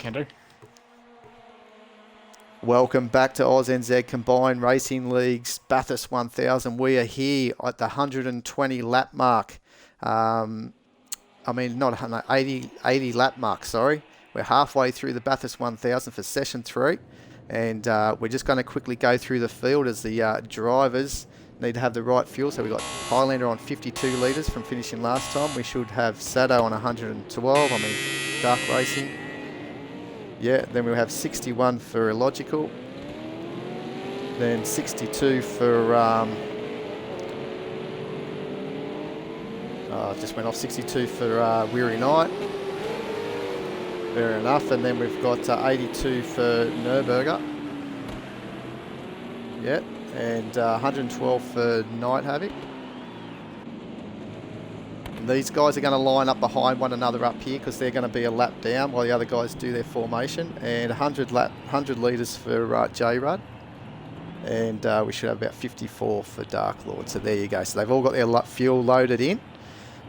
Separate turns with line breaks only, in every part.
Can do.
Welcome back to ANZCRL Combined Racing League's Bathurst 1000. We are here at the 120 lap mark. Not 80 lap mark, sorry. We're halfway through the Bathurst 1000 for session 3. And we're just going to quickly go through the field as the drivers need to have the right fuel. So we've got Highlander on 52 litres from finishing last time. We should have Sado on 112. Dark Racing. Yeah, then we'll have 61 for Illogical. Then 62 for... just went off 62 for Weary Night. Fair enough. And then we've got 82 for Nürburger. Yeah, and 112 for Night Havoc. And these guys are going to line up behind one another up here because they're going to be a lap down while the other guys do their formation. And 100 litres for J-Rud. And we should have about 54 for Dark Lord. So there you go. So they've all got their fuel loaded in.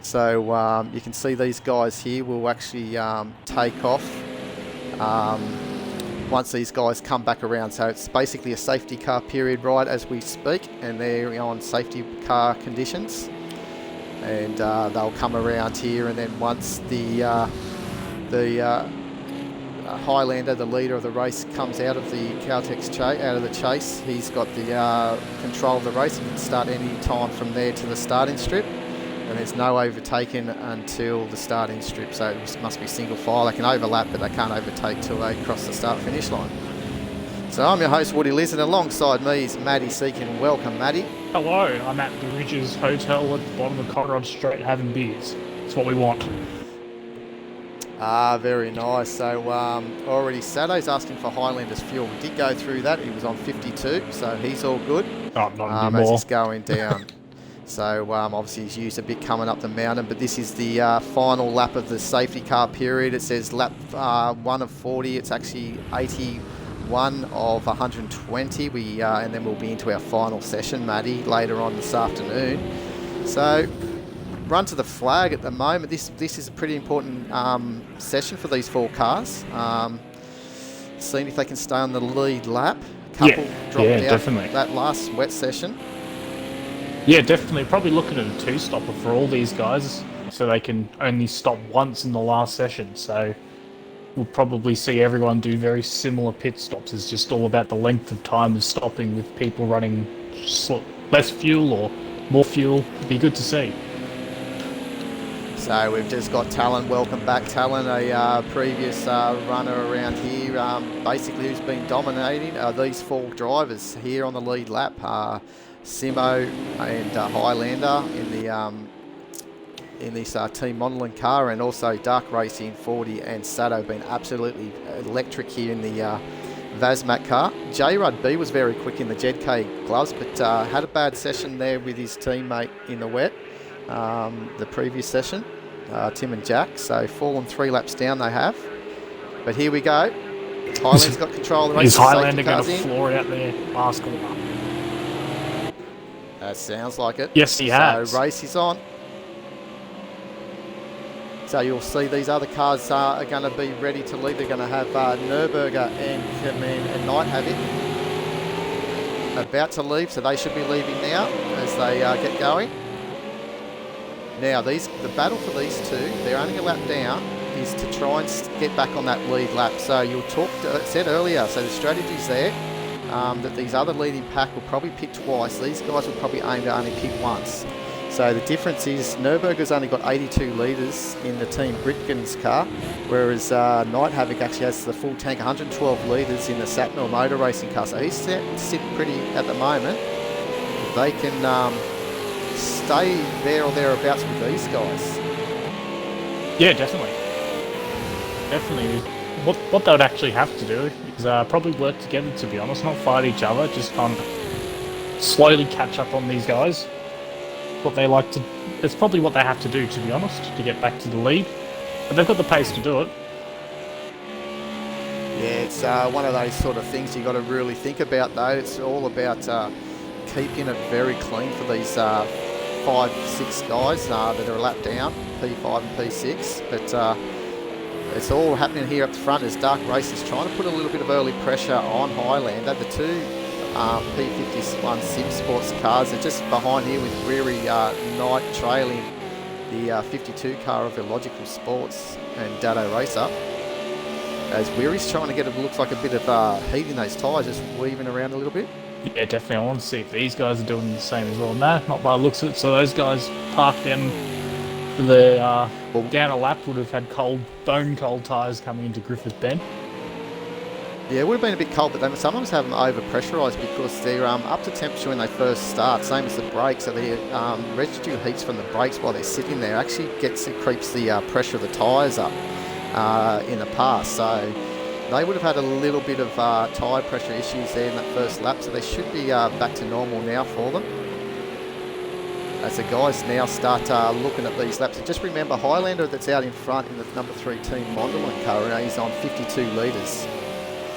So you can see these guys here will actually take off once these guys come back around. So it's basically a safety car period right as we speak, and they're on safety car conditions. And they'll come around here, and then once the Highlander, the leader of the race, comes out of the Caltex out of the chase, he's got the control of the race. He can start any time from there to the starting strip. And there's no overtaking until the starting strip, so it must be single file. They can overlap, but they can't overtake till they cross the start-finish line. So I'm your host, Woody Liz, and alongside me is Maddie Seekin. Welcome, Maddie.
Hello, I'm at the Ridges Hotel at the bottom of Conrod Street having beers. It's what we want.
Very nice. So already Saturday's asking for Highlander's fuel. We did go through that. He was on 52, so he's all good.
Oh, not anymore.
As he's going down. So obviously he's used a bit coming up the mountain, but this is the final lap of the safety car period. It says lap 1 of 40. It's actually 81 of 120. And then we'll be into our final session, Maddie, later on this afternoon. So run to the flag at the moment. This is a pretty important session for these 4 cars. Seeing if they can stay on the lead lap. Couple dropped out
definitely.
That last wet session.
Yeah, definitely. Probably looking at a 2-stopper for all these guys, so they can only stop once in the last session. So we'll probably see everyone do very similar pit stops. It's just all about the length of time of stopping with people running less fuel or more fuel. It'd be good to see.
So we've just got Talon. Welcome back, Talon, a previous runner around here. Basically, who's been dominating these 4 drivers here on the lead lap. Simo and Highlander in this Team Monolin car, and also Dark Racing 40 and Sado been absolutely electric here in the Vazmat car. J-Rud B was very quick in the JedK gloves, but had a bad session there with his teammate in the wet the previous session, Tim and Jack. So fallen 3 laps down they have. But here we go. Highlander's got control of the race.
Is Highlander going to floor out there last corner?
That sounds like it.
Yes, he has.
So race is on. So you'll see these other cars are going to be ready to leave. They're going to have Nürburger and Night Havoc about to leave, so they should be leaving now as they get going. Now the battle for these 2, they're only a lap down, is to try and get back on that lead lap. So you'll said earlier, so the strategy's there. That these other leading pack will probably pit twice. These guys will probably aim to only pit once. So the difference is Nürburger's only got 82 litres in the Team Britken's car, whereas Night Havoc actually has the full tank, 112 litres in the Satnor Motor Racing car. So he's sitting pretty at the moment. If they can stay there or thereabouts with these guys.
Yeah, definitely. Definitely. What they would actually have to do is probably work together, to be honest, not fight each other, just slowly catch up on these guys. It's probably what they have to do, to be honest, to get back to the lead. But they've got the pace to do it.
Yeah, it's one of those sort of things you got to really think about, though. It's all about keeping it very clean for these 5, 6 guys that are a lap down, P5 and P6. But it's all happening here up the front as Dark Race is trying to put a little bit of early pressure on Highlander. The two P51 Sim Sports cars are just behind here with Weary Knight trailing the 52 car of Illogical Sports and Dado Racer. As Weary's trying to get it, looks like a bit of heat in those tyres, just weaving around a little bit.
Yeah, definitely. I want to see if these guys are doing the same as well. No, not by the looks of it. So those guys parked in for the down a lap would have had bone cold tyres coming into Griffith Bend.
Yeah, it would have been a bit cold, but they sometimes have them over-pressurised because they're up to temperature when they first start, same as the brakes. So the residue heats from the brakes while they're sitting there actually creeps the pressure of the tyres up in the past. So they would have had a little bit of tyre pressure issues there in that first lap, so they should be back to normal now for them. As the guys now start looking at these laps. And just remember, Highlander that's out in front in the number 3 team Mondelin car, he's on 52 litres.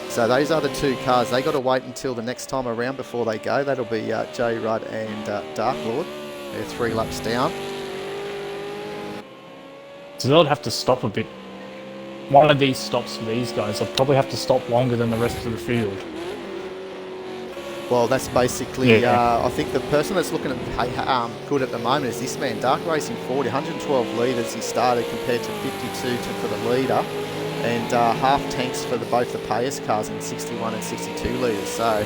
So those other two cars, they got to wait until the next time around before they go. That'll be J Rudd and Dark Lord. They're 3 laps down.
So they'll have to stop a bit. One of these stops for these guys, they'll probably have to stop longer than the rest of the field.
Well, that's basically, I think the person that's looking at good at the moment is this man, Dark Racing 40, 112 litres he started compared to 52 for the leader, and half tanks for both the Payas cars in 61 and 62 litres. So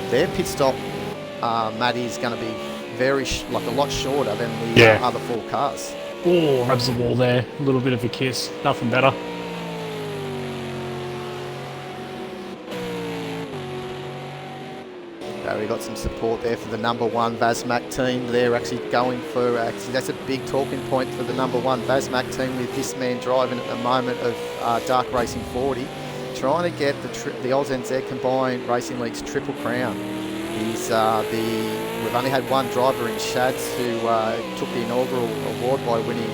their pit stop, Matty, is going to be a lot shorter than the other 4 cars.
Oh, rubs the wall there. A little bit of a kiss. Nothing better.
We got some support there for the number 1 Vazmac team. They're actually going for, that's a big talking point for the number 1 Vazmac team with this man driving at the moment of Dark Racing 40, trying to get the ANZCRL Combined Racing League's Triple Crown. We've only had one driver in Shads who took the inaugural award by winning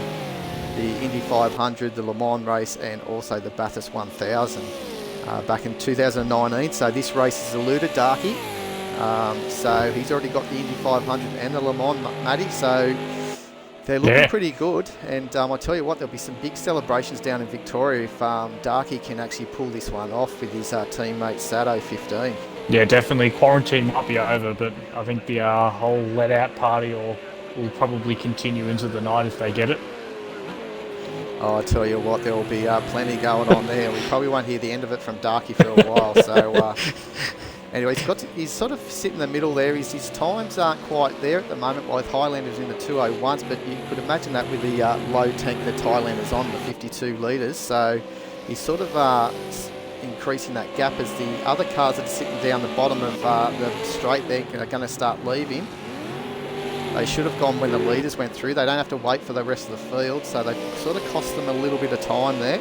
the Indy 500, the Le Mans race, and also the Bathurst 1000 back in 2019. So this race has eluded Darky. So he's already got the Indy 500 and the Le Mans, Matty. So they're looking pretty good. And I tell you what, there'll be some big celebrations down in Victoria if Darky can actually pull this one off with his teammate Sado 15.
Yeah, definitely. Quarantine might be over, but I think the whole let-out party will probably continue into the night if they get it.
Oh, I tell you what, there will be plenty going on there. We probably won't hear the end of it from Darky for a while. So anyway, he's sort of sitting in the middle there. His times aren't quite there at the moment with Highlanders in the 201s, but you could imagine that with the low tank that Highlanders on, the 52 litres. So he's sort of increasing that gap as the other cars that are sitting down the bottom of the straight there are going to start leaving. They should have gone when the leaders went through. They don't have to wait for the rest of the field, so they sort of cost them a little bit of time there.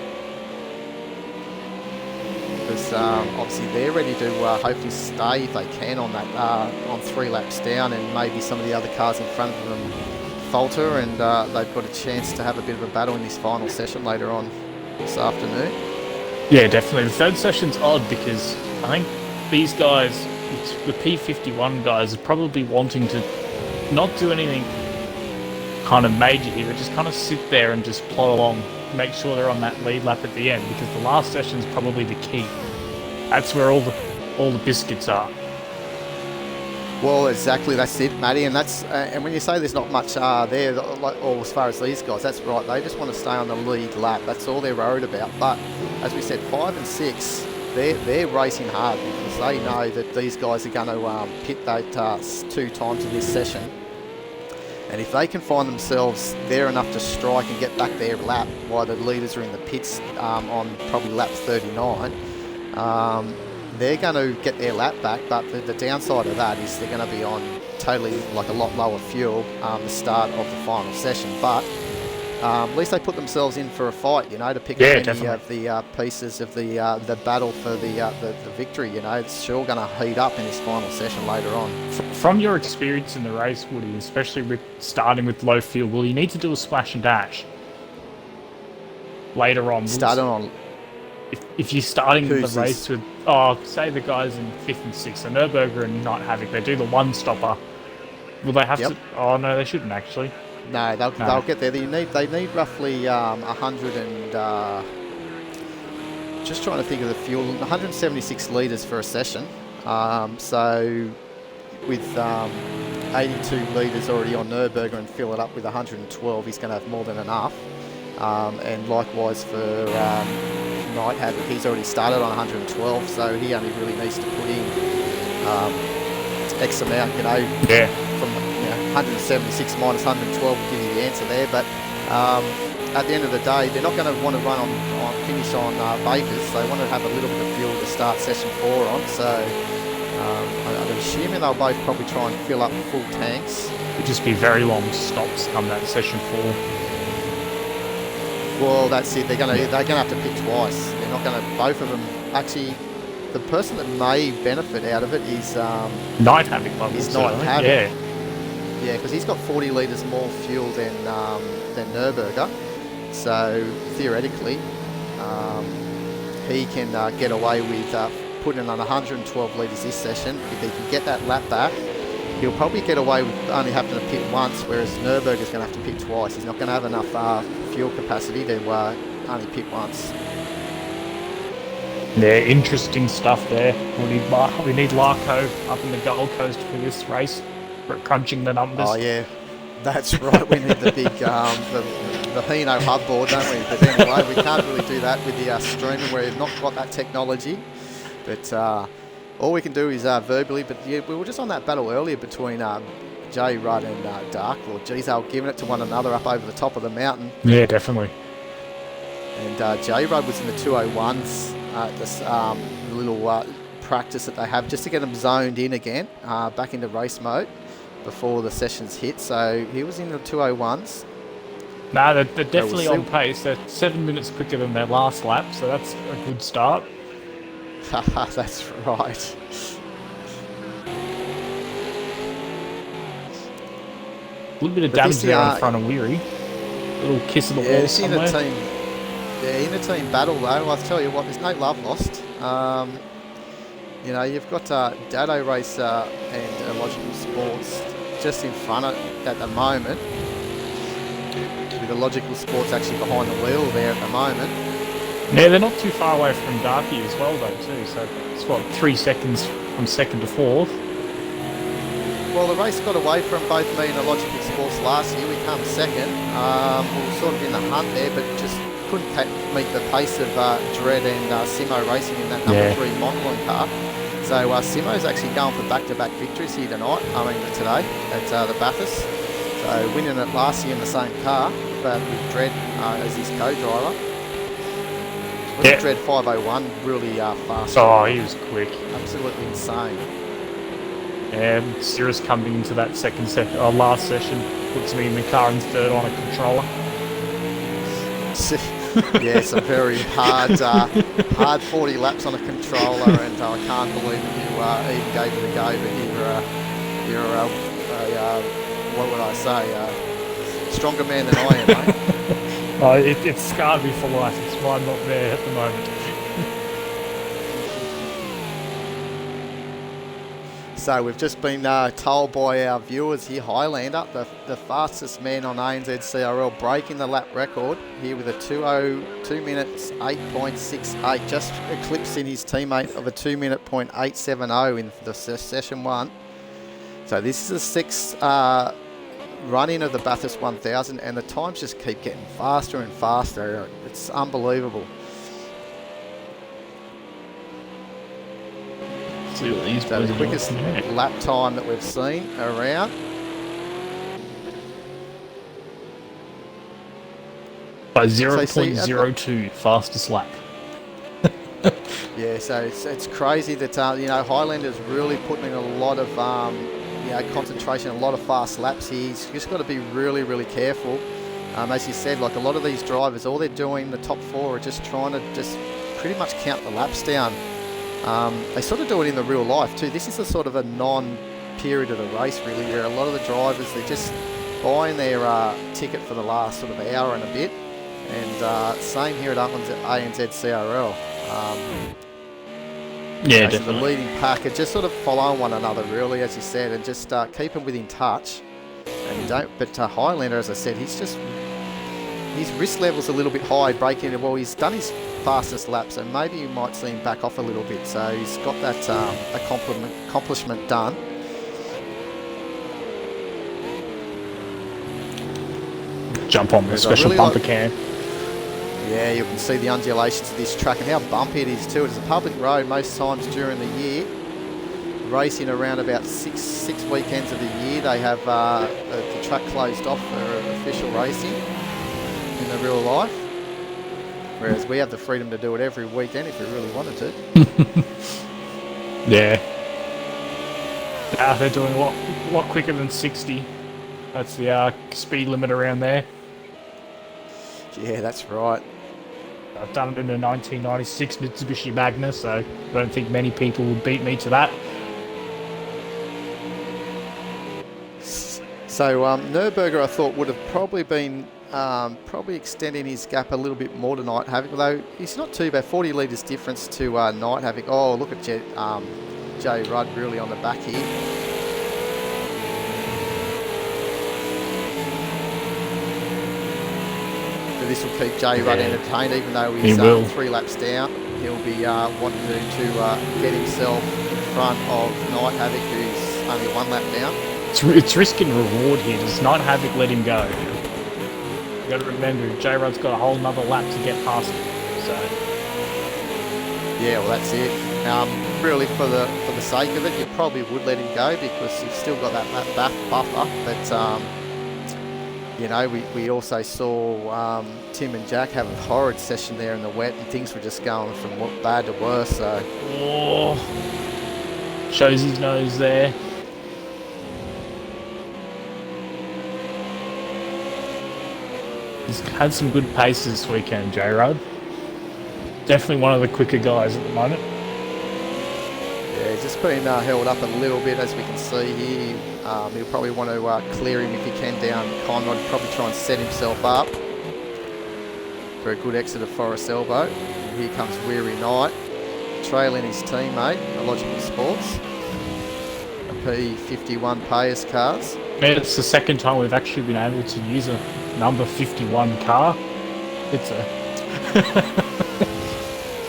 Because obviously they're ready to hopefully stay if they can on that on 3 laps down, and maybe some of the other cars in front of them falter, and they've got a chance to have a bit of a battle in this final session later on this afternoon.
Yeah, definitely. The third session's odd because I think these guys, the P51 guys, are probably wanting to not do anything kind of major here, but just kind of sit there and just plod along, make sure they're on that lead lap at the end, because the last session's probably the key. That's where all the biscuits are.
Well, exactly, that's it, Matty, and that's and when you say there's not much there, or as far as these guys, that's right. They just want to stay on the lead lap. That's all they're worried about. But as we said, 5 and 6, they're racing hard because they know that these guys are going to pit that 2 times in this session. And if they can find themselves there enough to strike and get back their lap while the leaders are in the pits on probably lap 39, they're going to get their lap back. But the downside of that is they're going to be on totally like a lot lower fuel the start of the final session. But at least they put themselves in for a fight, you know, to pick up any of the pieces of the battle for the victory. You know, it's sure going to heat up in this final session later on.
From your experience in the race, Woody, especially with starting with low fuel, will you need to do a splash and dash later on? If you're starting the race with, say the guys in 5th and 6th, the Nürburgring and Night Havoc, they do the one stopper. Will they have to? Oh no, they shouldn't actually.
No, they'll get there. They need roughly 100 and just trying to think of the fuel. 176 litres for a session. So with 82 litres already on Nürburgring and fill it up with 112, he's going to have more than enough. And likewise for Night Havoc, he's already started on 112, so he only really needs to put in X amount,
Yeah.
from 176 minus 112 will give you the answer there. But at the end of the day, they're not going to want to run on finish on Bathurst. They want to have a little bit of fuel to start session 4 on. So I'm assuming they'll both probably try and fill up full tanks.
It'd just be very long stops come that session 4.
Well, that's it. They're gonna have to pick twice. They're not gonna. Both of them actually. The person that may benefit out of it is
Night Havoc, I would
is
say,
Night Havoc.
Yeah.
Yeah, because he's got 40 litres more fuel than Nürburgring. So theoretically, he can get away with putting on 112 litres this session. If he can get that lap back, he'll probably get away with only having to pit once, whereas Nürburgring's going to have to pit twice. He's not going to have enough fuel capacity to only pit once.
Yeah, interesting stuff there. We need Larko up in the Gold Coast for this race, for crunching the numbers.
Oh yeah, that's right. We need the big the Hino hub board, don't we? But anyway, we can't really do that with the streaming. We've not got that technology. But all we can do is verbally. But yeah, we were just on that battle earlier between J Rudd and Dark Lord. Geez, they were giving it to one another up over the top of the mountain.
Yeah, definitely.
And J Rudd was in the 201s. This little practice that they have just to get them zoned in again, back into race mode before the sessions hit. So he was in the 201s.
No, they're definitely on pace. They're 7 minutes quicker than their last lap, so that's a good start.
That's right.
A little bit of damage there in front of Weary. A little kiss of the wall somewhere.
In a team battle though, I'll tell you what, there's no love lost. You've got Dado Racer and Illogical Sports just in front at the moment. With Illogical Sports actually behind the wheel there at the moment.
Yeah, they're not too far away from Darky as well though too, so it's 3 seconds from second to fourth.
Well, the race got away from both me and Illogical Sports last year. We come second. We were sort of in the hunt there, but just couldn't meet the pace of Dredd and Simo racing in that number 3 Montlon car. So Simo's actually going for back-to-back victories here today at the Bathurst. So winning it last year in the same car, but with Dredd as his co-driver.
Yeah.
Dredd 501 really fast.
Oh, he was quick.
Absolutely insane.
And Cirrus coming into that last session puts me in the car in third on a controller.
Yeah, some very hard 40 laps on a controller, and I can't believe that you even gave it a go. But what would I say? Stronger man than I am, mate.
Oh, it's scarred me for life. It's why I'm not there at the moment.
So we've just been told by our viewers here, Highlander, the fastest man on ANZCRL, breaking the lap record here with a 2 minutes 8.68, just eclipsing his teammate of a 2 minute .870 in the session 1. So this is the 6th run-in of the Bathurst 1000, and the times just keep getting faster and faster. It's unbelievable.
See what these
So the quickest lap time that we've seen around.
By 0.02, fastest lap.
Yeah, so it's crazy that Highlander's really putting in a lot of concentration, a lot of fast laps here. He's just got to be really, really careful. As you said, like a lot of these drivers, all they're doing, the top 4, are just trying to just pretty much count the laps down. They sort of do it in the real life too. This is a sort of a non-period of the race really, where a lot of the drivers, they're just buying their ticket for the last sort of hour and a bit. And same here at ANZCRL.
Yeah,
so
definitely.
the leading pack are just sort of following one another really, as you said, and just keep them within touch. And you don't. But Highlander, as I said, his risk level's a little bit high breaking. Well, he's done his fastest lap, so maybe you might see him back off a little bit. So he's got that accomplishment done.
Jump on the special
really
bumper can.
Yeah, you can see the undulations of this track and how bumpy it is too. It's a public road most times during the year. Racing around about six weekends of the year, they have the track closed off for official racing in the real life. Whereas we have the freedom to do it every weekend if we really wanted to.
Yeah. They're doing a lot quicker than 60. That's the speed limit around there.
Yeah, that's right.
I've done it in a 1996 Mitsubishi Magna, so I don't think many people would beat me to that.
So Nürburger, I thought, would have probably been extending his gap a little bit more to Night Havoc, although he's not too bad. 40 litres difference to Night Havoc. Oh, look at Jay Rudd really on the back here. So this will keep Jay Rudd entertained, even though he's 3 laps down. He'll be wanting to get himself in front of Night Havoc, who's only 1 lap down.
It's risk and reward here. Does Night Havoc let him go? You got to remember, J Rod's got a whole nother lap to get past him. So
yeah, well that's it. Really, for the sake of it, you probably would let him go because you've still got that buffer. But you know, we also saw Tim and Jack have a horrid session there in the wet, and things were just going from bad to worse. So
shows his nose there. He's had some good pace this weekend, J-Rod. Definitely one of the quicker guys at the moment.
Yeah, he's just been held up a little bit, as we can see here. He'll probably want to clear him if he can down Conrod. Probably try and set himself up for a good exit of Forest Elbow. And here comes Weary Knight, trailing his teammate, Logical Sports. A P51 payers cars.
Yeah, it's the second time we've actually been able to use a number 51 car. It's a...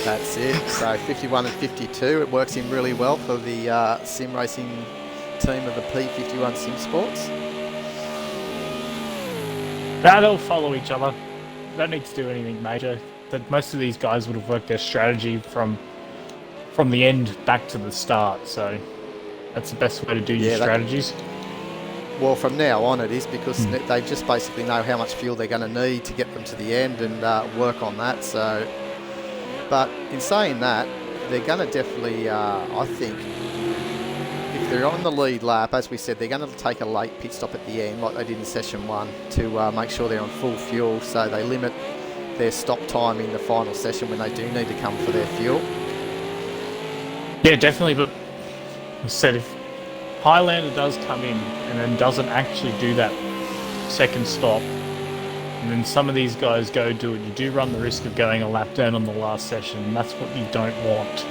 That's it. So 51 and 52, it works in really well for the sim racing team of the P51 Sim Sports.
They'll follow each other. Don't need to do anything major. That most of these guys would have worked their strategy from the end back to the start. So that's the best way to do your strategies.
Well, from now on it is, because they just basically know how much fuel they're going to need to get them to the end and work on that. So, but in saying that, they're going to definitely, I think, if they're on the lead lap, as we said, they're going to take a late pit stop at the end, like they did in session 1, to make sure they're on full fuel. So they limit their stop time in the final session when they do need to come for their fuel.
Yeah, definitely. But I said if Highlander does come in and then doesn't actually do that second stop, and then some of these guys go do it, you do run the risk of going a lap down on the last session, and that's what you don't want.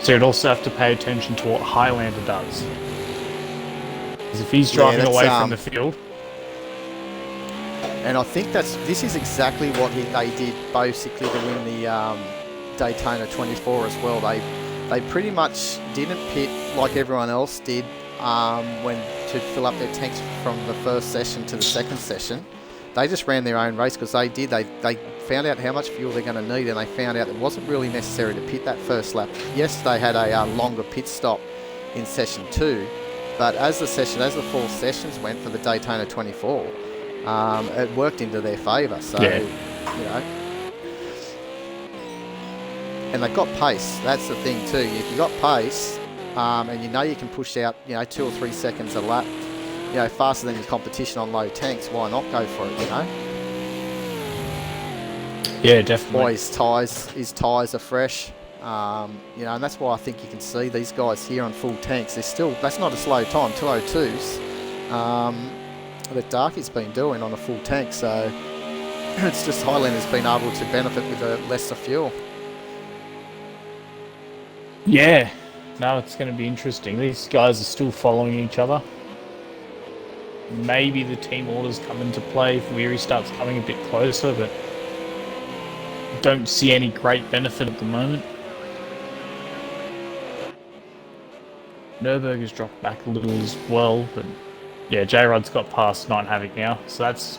So you'd also have to pay attention to what Highlander does. Because if he's driving away from the field...
And I think this is exactly what they did basically to win the Daytona 24 as well. They pretty much didn't pit like everyone else did when to fill up their tanks from the first session to the second session. They just ran their own race because they found out how much fuel they're going to need, and they found out it wasn't really necessary to pit that first lap. Yes, they had a longer pit stop in session 2, but as the 4 sessions went for the Daytona 24, it worked into their favour. So, you know, and they've got pace. That's the thing too. If you've got pace, and you know you can push out, 2 or 3 seconds a lap, faster than your competition on low tanks, why not go for it,
Yeah, definitely.
Why his tyres are fresh, and that's why I think you can see these guys here on full tanks. That's not a slow time, 202s, that Darky's been doing on a full tank. So it's just Highlander's been able to benefit with a lesser fuel.
Yeah, no, it's going to be interesting. These guys are still following each other. Maybe the team orders come into play if Weary starts coming a bit closer, but don't see any great benefit at the moment. Nürburgring's dropped back a little as well, but yeah, J-Rod's got past Night Havoc now, so that's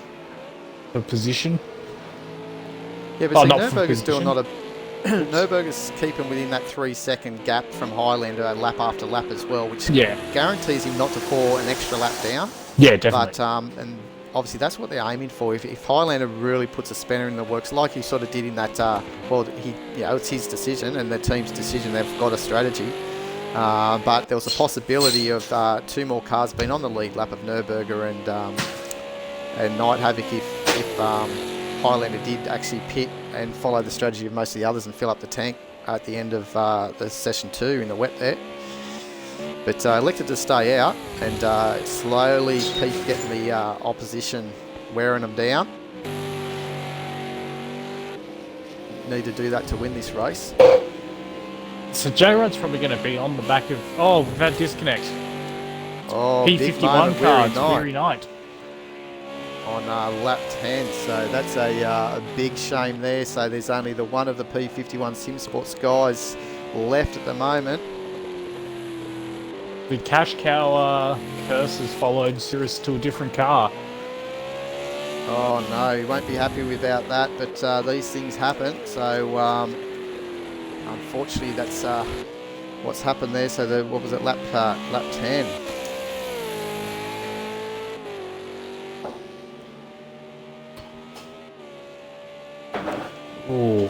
the position.
Yeah, but see, Nürburgring's still not a... Nürburgring's keeping within that 3-second gap from Highlander lap after lap as well, which guarantees him not to fall an extra lap down.
Yeah, definitely.
But, and obviously that's what they're aiming for. If Highlander really puts a spanner in the works, like he sort of did in that, well, it's his decision and the team's decision, they've got a strategy. But there was a possibility of 2 more cars being on the lead lap of Nürburgring and Night Havoc if Highlander did actually pit and follow the strategy of most of the others and fill up the tank at the end of the session 2 in the wet there. But elected to stay out and slowly keep getting the opposition wearing them down. Need to do that to win this race.
So J-Rod's probably going to be on the back of... Oh, we've had disconnect.
Oh,
P51 cards, Weary Night.
On lap 10, so that's a big shame there. So there's only the one of the P51 Sim Sports guys left at the moment.
The cash cow curse has followed Cirrus to a different car.
Oh no, he won't be happy without that, but these things happen. So unfortunately that's what's happened there. So what was it, lap 10?
Oh.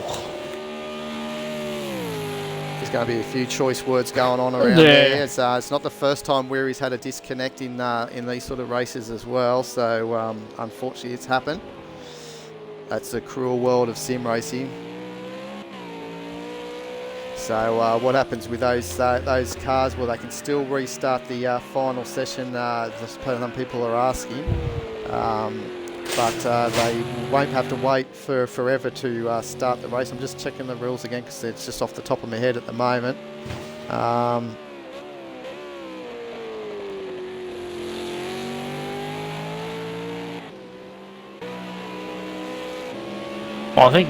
There's going to be a few choice words going on around there. It's not the first time Weary's had a disconnect in these sort of races as well. So unfortunately, it's happened. That's the cruel world of sim racing. So what happens with those cars? Well, they can still restart the final session. Some people are asking. But they won't have to wait for forever to start the race. I'm just checking the rules again because it's just off the top of my head at the moment.
Well, I think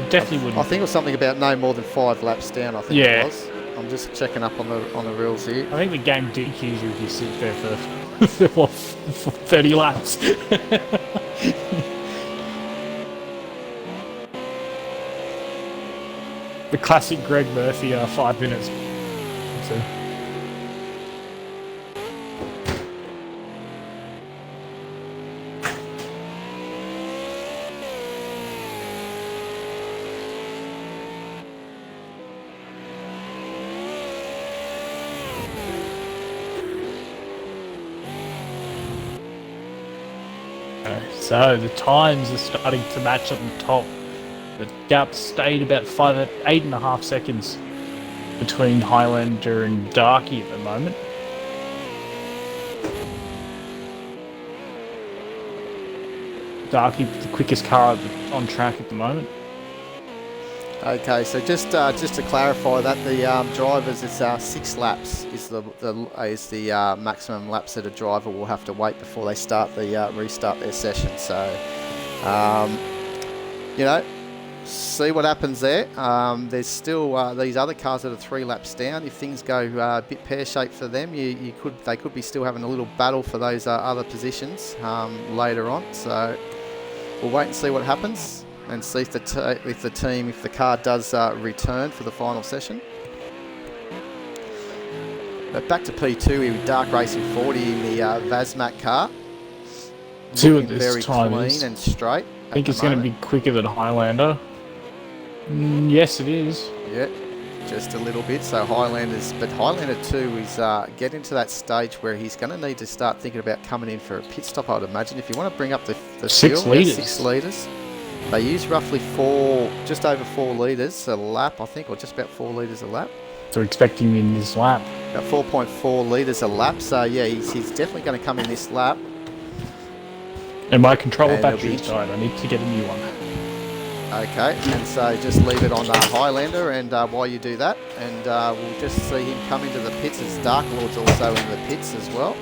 definitely wouldn't.
I think it was something about no more than 5 laps down. I think it was. I'm just checking up on the rules here.
I think the game DQs you if you sit there for 30 laps. The classic Greg Murphy 5 minutes. So. So the times are starting to match at the top. The gap stayed about 8.5 seconds between Highlander and Darky at the moment. Darky, the quickest car on track at the moment.
Okay, so just to clarify that the drivers, it's 6 laps is the maximum laps that a driver will have to wait before they start the restart their session. So you know, see what happens there. There's still these other cars that are 3 laps down. If things go a bit pear-shaped for them, they could be still having a little battle for those other positions later on. So we'll wait and see what happens. And see if the car does return for the final session. But back to P2 here with Dark Racing 40 in the Vazmat car.
See what this
very
time
clean
is.
And straight.
I think it's going to be quicker than Highlander. Yes, it is.
Yeah, just a little bit. So Highlander 2 is getting to that stage where he's going to need to start thinking about coming in for a pit stop, I would imagine. If you want to bring up the
6 litres.
6 litres. They use roughly just over 4 litres a lap, I think, or just about 4 litres a lap.
So we're expecting in this lap.
About 4.4 litres a lap. So yeah, he's definitely going to come in this lap.
And my controller battery's died. I need to get a new one.
Okay, and so just leave it on Highlander, and while you do that, and we'll just see him come into the pits as Dark Lord's also in the pits as well.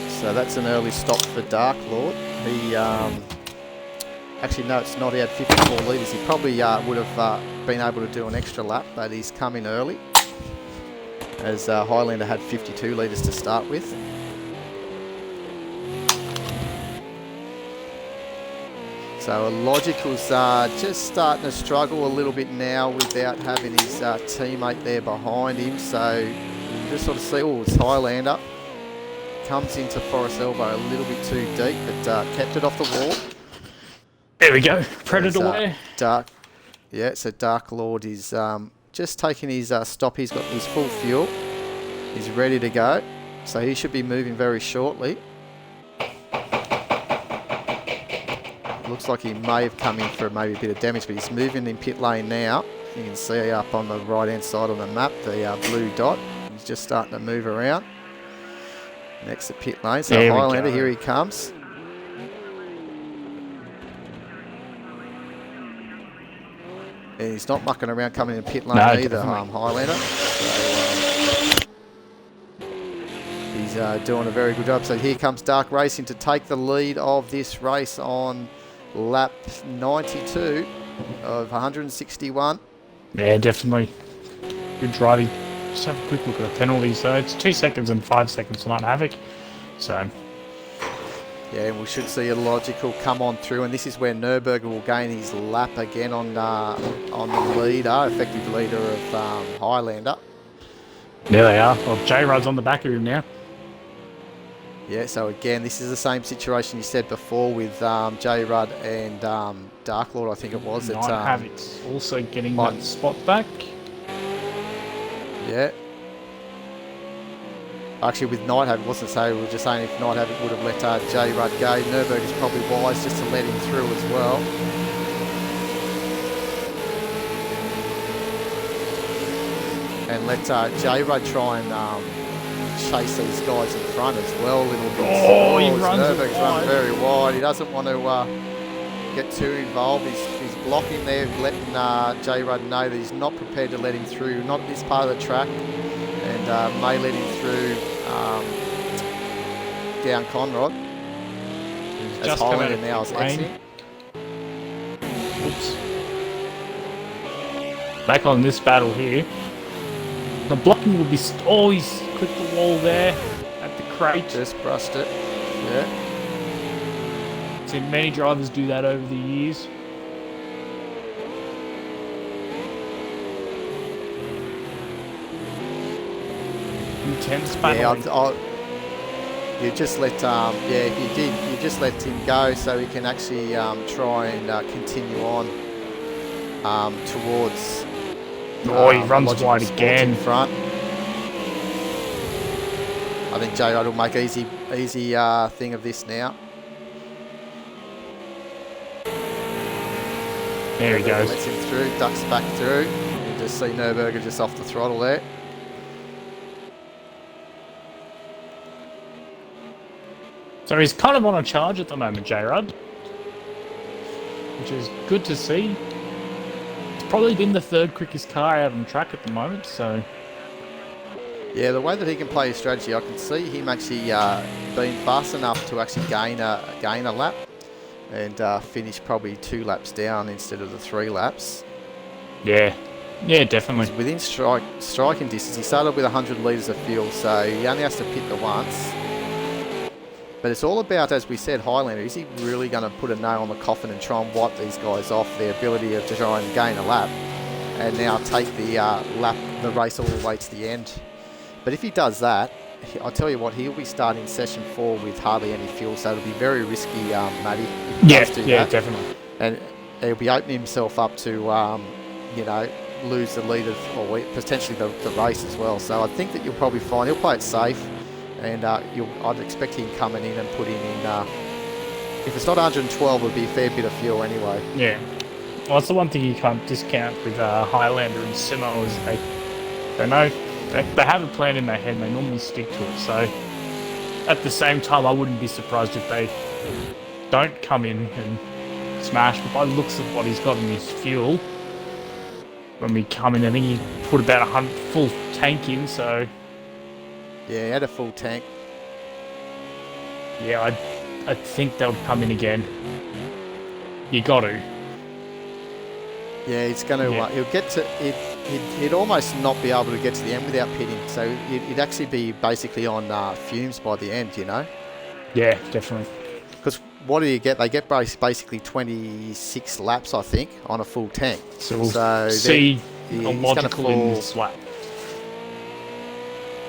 So that's an early stop for Dark Lord. Actually, no, it's not. He had 54 litres. He probably would have been able to do an extra lap, but he's come in early, as Highlander had 52 litres to start with. So Logical's just starting to struggle a little bit now without having his teammate there behind him. So you just sort of see, oh, it's Highlander. Comes into Forest Elbow a little bit too deep, but kept it off the wall.
There we go. Predator away.
So Dark Lord is just taking his stop. He's got his full fuel. He's ready to go. So he should be moving very shortly. Looks like he may have come in for maybe a bit of damage, but he's moving in pit lane now. You can see up on the right hand side on the map the blue dot. He's just starting to move around. Next to pit lane. So Highlander, here he comes. And he's not mucking around coming in pit lane either, Highlander. So, he's doing a very good job. So here comes Dark Racing to take the lead of this race on lap 92 of 161.
Yeah, definitely. Good driving. Just have a quick look at the penalties. So it's 2 seconds and 5 seconds to not Havoc. So
yeah, and we should see a Logical come on through, and this is where Nürburgring will gain his lap again on the leader, effective leader of Highlander.
There they are. Well, J-Rud's on the back of him now.
Yeah, so again, this is the same situation you said before with J-Rud and Dark Lord, I think it was.
Night Havoc's also getting that spot back.
Yeah. Actually, with Night Havoc, wasn't so. We were just saying if Night Havoc would have let J-Rud go, Nürburgring is probably wise just to let him through as well. And let J-Rud try and chase these guys in front as well a little bit.
Oh, he runs
Nürburgring's run very wide. He doesn't want to get too involved. He's blocking there, letting J-Rud know that he's not prepared to let him through, not this part of the track, and may let him through down Conrod. As Highlander now is exiting.
Oops. Back on this battle here. The blocking will be... oh, he's clipped the wall there at the crate.
Just brushed it. Yeah.
Seen many drivers do that over the years. Intense battle.
Yeah, you just let if you did, you just let him go so he can actually try and continue on towards.
Oh, he runs wide again.
In front. I think J-Rod will make easy thing of this now.
There he goes.
Lets him through, ducks back through. You just see Nürburgring just off the throttle there.
So he's kind of on a charge at the moment, J-Rod, which is good to see. It's probably been the third quickest car out on track at the moment, so...
Yeah, the way that he can play his strategy, I can see him actually being fast enough to actually gain a lap and finish probably 2 laps down instead of the 3 laps.
Yeah, definitely.
He's within striking distance. He started with 100 litres of fuel, so he only has to pit the once. But it's all about, as we said, Highlander. Is he really going to put a nail on the coffin and try and wipe these guys off their ability to try and gain a lap, and now take the race all the way to the end? But if he does that, I'll tell you what, he'll be starting session 4 with hardly any fuel, so it'll be very risky, Matty.
Yeah, definitely.
And he'll be opening himself up to, lose the lead of, or potentially the race as well. So I think that you'll probably find he'll play it safe. And I'd expect him coming in and putting in, if it's not 112, it would be a fair bit of fuel anyway.
Yeah. Well, that's the one thing you can't discount with Highlander and Simo is they know, they have a plan in their head and they normally stick to it. So at the same time, I wouldn't be surprised if they don't come in and smash. But by the looks of what he's got in his fuel, when we come in, I think he put about 100 full tank in, so...
Yeah, he had a full tank.
Yeah, I think they'll come in again. You got to.
Yeah, he's going to.
Yeah.
He'll get to it. He'd almost not be able to get to the end without pitting. So he'd actually be basically on fumes by the end, you know.
Yeah, definitely.
Because what do you get? They get basically 26 laps, I think, on a full tank.
So we'll see a
he's
logical in this lap.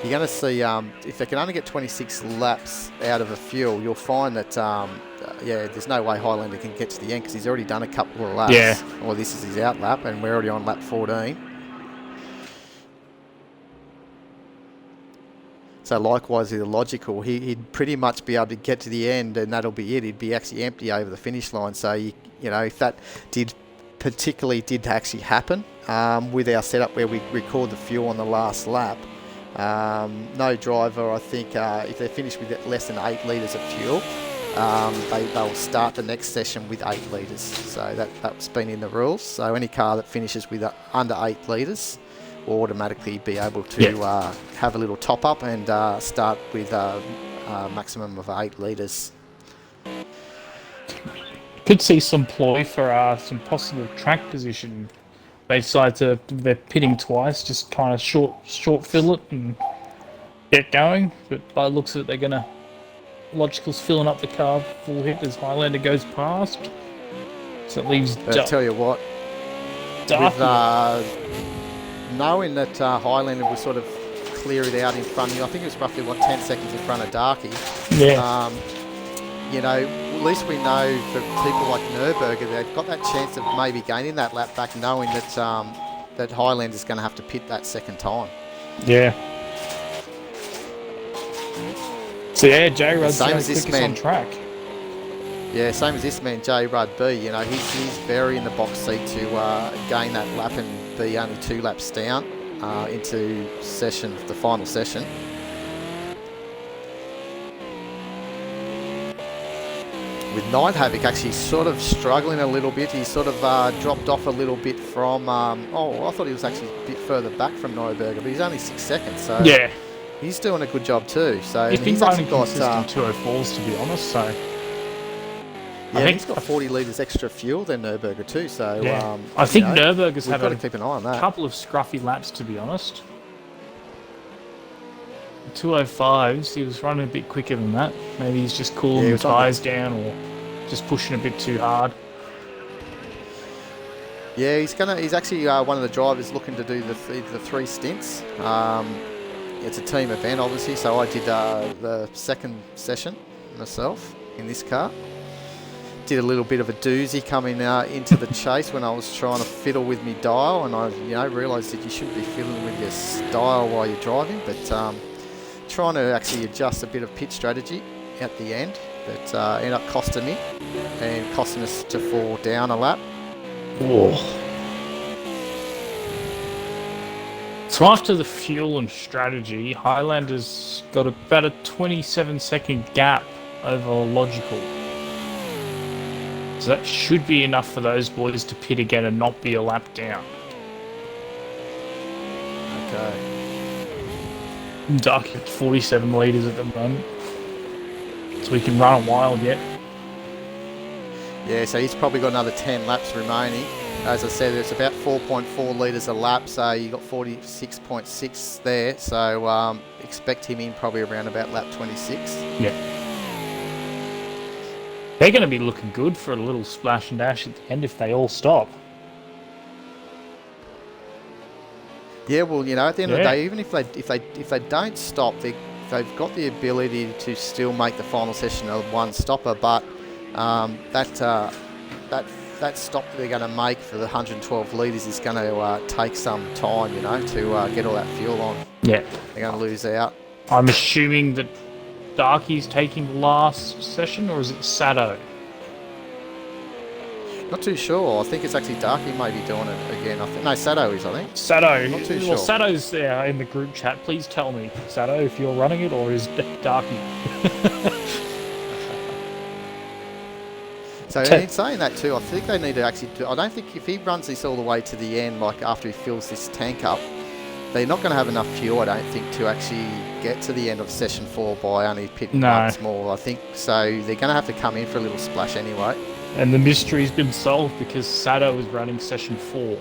You're going to see if they can only get 26 laps out of a fuel, you'll find that there's no way Highlander can get to the end because he's already done a couple of laps.
Yeah.
Well, this is his out lap, and we're already on lap 14. So likewise, the logical, he'd pretty much be able to get to the end, and that'll be it. He'd be actually empty over the finish line. So you know, if that did actually happen with our setup where we record the fuel on the last lap. No driver, I think, if they finish with less than 8 litres of fuel, they'll start the next session with 8 litres. So that's been in the rules. So any car that finishes with under 8 litres will automatically be able to have a little top up and start with a maximum of 8 litres.
Could see some ploy for some possible track position. They decide they're pitting twice, just kind of short fill it and get going. But by the looks of it, they're gonna Logical's filling up the car full hit as Highlander goes past. So it leaves.
I'll tell you what. With knowing that Highlander will sort of clear it out in front of you, I think it was roughly 10 seconds in front of Darky.
Yeah.
You know, at least we know for people like Nürburgring, they've got that chance of maybe gaining that lap back, knowing that that Highlander's going to have to pit that second time.
Yeah. So yeah, J Rudd's
same as this man
on track.
Yeah, same as this man, J Rudd B. You know, he's very in the box seat to gain that lap and be only 2 laps down into the final session. With Night Havoc actually sort of struggling a little bit. He sort of dropped off a little bit from... I thought he was actually a bit further back from Nürburgring, but he's only 6 seconds, so
yeah,
he's doing a good job too. So
he's been running consistent 204s, to be honest. So
yeah, I think he's got 40 litres extra fuel than Nürburgring too. So
yeah. I think Nürburgring's had
got to keep an eye on that.
Couple of scruffy laps, to be honest. 205s, he was running a bit quicker than that. Maybe he's just cooling the tyres down or just pushing a bit too hard.
Yeah, he's actually one of the drivers looking to do the 3 stints. It's a team event, obviously, so I did the second session myself in this car. Did a little bit of a doozy coming into the chase when I was trying to fiddle with my dial, and I realised that you shouldn't be fiddling with your dial while you're driving, but trying to actually adjust a bit of pit strategy at the end, but ended up costing me and costing us to fall down a lap.
Oh. So after the fuel and strategy, Highlander's got about a 27-second gap over Logical. So that should be enough for those boys to pit again and not be a lap down.
Okay.
Dark at 47 litres at the moment. So we can run a while yet.
Yeah, so he's probably got another 10 laps remaining. As I said, it's about 4.4 litres a lap, so you got 46.6 there. So expect him in probably around about lap 26.
Yeah. They're going to be looking good for a little splash and dash at the end if they all stop.
Yeah, well, you know, at the end of the day, even if they don't stop, they've got the ability to still make the final session a one stopper. But that stop that they're going to make for the 112 litres is going to take some time, you know, to get all that fuel on.
Yeah,
they're going to lose out.
I'm assuming that Darky's taking the last session, or is it Sado?
Not too sure. I think it's actually Darky maybe doing it again. No, Sado is, I think.
Sado.
Not too sure.
Well, Sado's in the group chat. Please tell me, Sado, if you're running it, or is Darky?
So in saying that too, I think they need to actually I don't think if he runs this all the way to the end, like after he fills this tank up, they're not going to have enough fuel, I don't think, to actually get to the end of session 4 by only pitting once more. I think so. They're going to have to come in for a little splash anyway.
And the mystery's been solved because Sato is running session 4.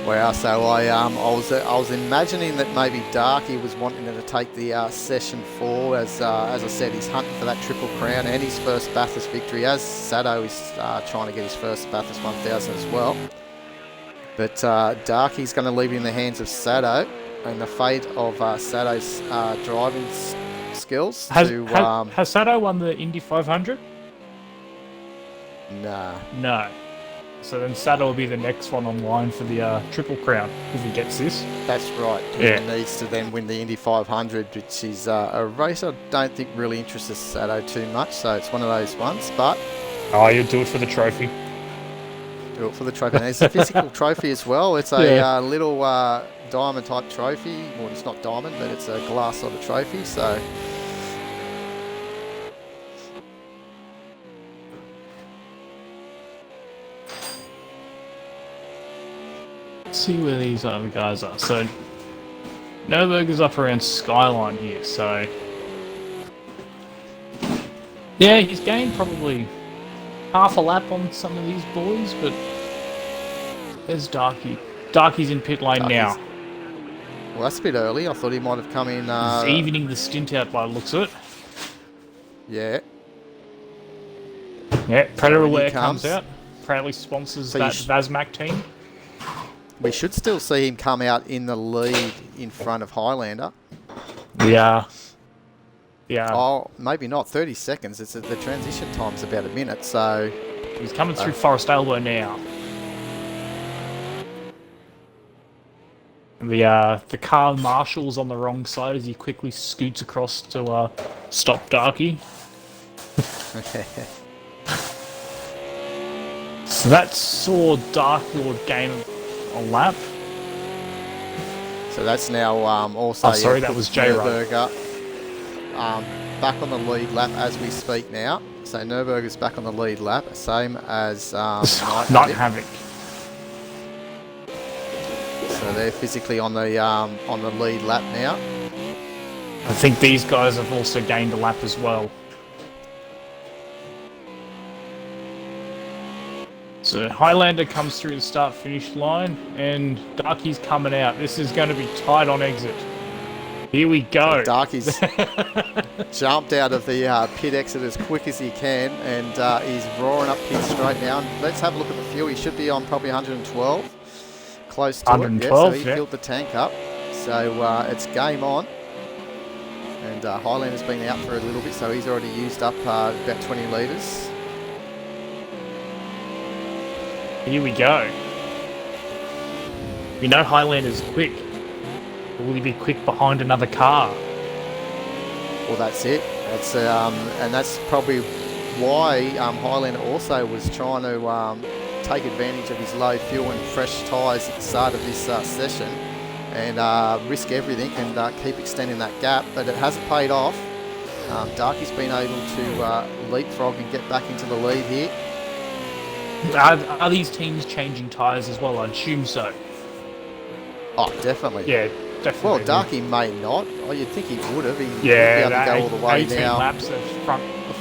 Wow, so I was imagining that maybe Darky was wanting to take the session 4, as I said, he's hunting for that Triple Crown and his first Bathurst victory, as Sato is trying to get his first Bathurst 1000 as well. But Darky's going to leave it in the hands of Sato, and the fate of Sato's driving skills.
Has Sato won the Indy 500?
Nah.
No. So then Sato will be the next one online for the Triple Crown if he gets this.
That's right.
Yeah.
He needs to then win the Indy 500, which is a race I don't think really interests Sato too much. So it's one of those ones. But
oh, you'll do it for the trophy.
Do it for the trophy. And it's a physical trophy as well. It's a little diamond type trophy. Well, it's not diamond, but it's a glass sort of trophy. So.
See where these other guys are. So Nurburger's up around Skyline here, so yeah, he's gained probably half a lap on some of these boys, but there's Darky. Darky's in pit lane now.
Well, that's a bit early. I thought he might have come in.
He's evening the stint out by the looks of it.
Yeah.
Yeah, Predator Aware comes out. Proudly sponsors
so
that Vazmac team.
We should still see him come out in the lead in front of Highlander.
Yeah. Yeah.
Oh, maybe not. 30 seconds. It's the transition time's about a minute, so...
He's coming through Forest Elbow now. The car marshal's on the wrong side as he quickly scoots across to stop Darky. So that saw Dark Lord gain a lap.
So that's now also...
Oh, sorry, that was
Nurburger back on the lead lap as we speak now. So Nurburger's back on the lead lap, same as Night
Havoc.
So they're physically on the lead lap now.
I think these guys have also gained a lap as well. So Highlander comes through the start-finish line, and Darky's coming out. This is going to be tight on exit. Here we go.
So Darky's jumped out of the pit exit as quick as he can, and he's roaring up pit straight now. And let's have a look at the fuel. He should be on probably 112, close to
112,
it. Yeah, so he filled the tank up. So it's game on. And Highlander's been out for a little bit, so he's already used up about 20 litres.
Here we go. We know Highlander's quick. Will he be quick behind another car?
Well, that's it. That's and that's probably why Highlander also was trying to take advantage of his low fuel and fresh tyres at the start of this session, and risk everything and keep extending that gap. But it hasn't paid off. Darky's been able to leapfrog and get back into the lead here.
Are these teams changing tyres as well? I'd assume so.
Oh, definitely.
Yeah, definitely.
Well, Darky may not. Oh, you'd think he would have. He would be
yeah,
able to go all the way
18
now.
laps. The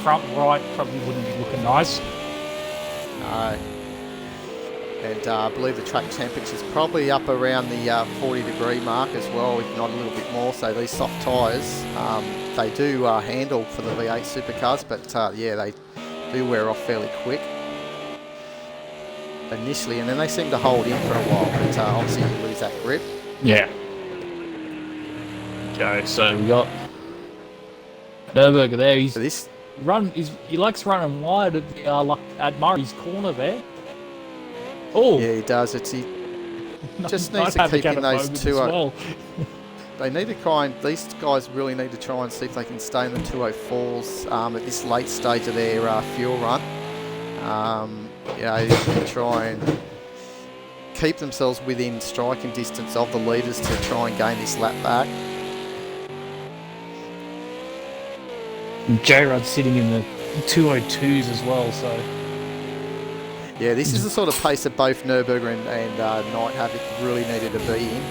front right probably wouldn't be looking nice.
No. And I believe the track temperature's probably up around the 40-degree mark as well, if not a little bit more. So these soft tyres, they do handle for the V8 supercars, but yeah, they do wear off fairly quick initially, and then they seem to hold in for a while, but obviously you lose that grip.
Yeah. Okay, so we got Nurburger there. He's
so this
he likes running wide at the at Murray's corner there. Oh,
yeah, he does. He just needs to keep in those two.
Well.
They need to try and these guys really need to try and see if they can stay in the 204s at this late stage of their fuel run. You know, try and keep themselves within striking distance of the leaders to try and gain this lap back.
J-Rod's sitting in the 202s as well, so...
Yeah, this is the sort of pace that both Nurburger and Night Havoc really needed to be in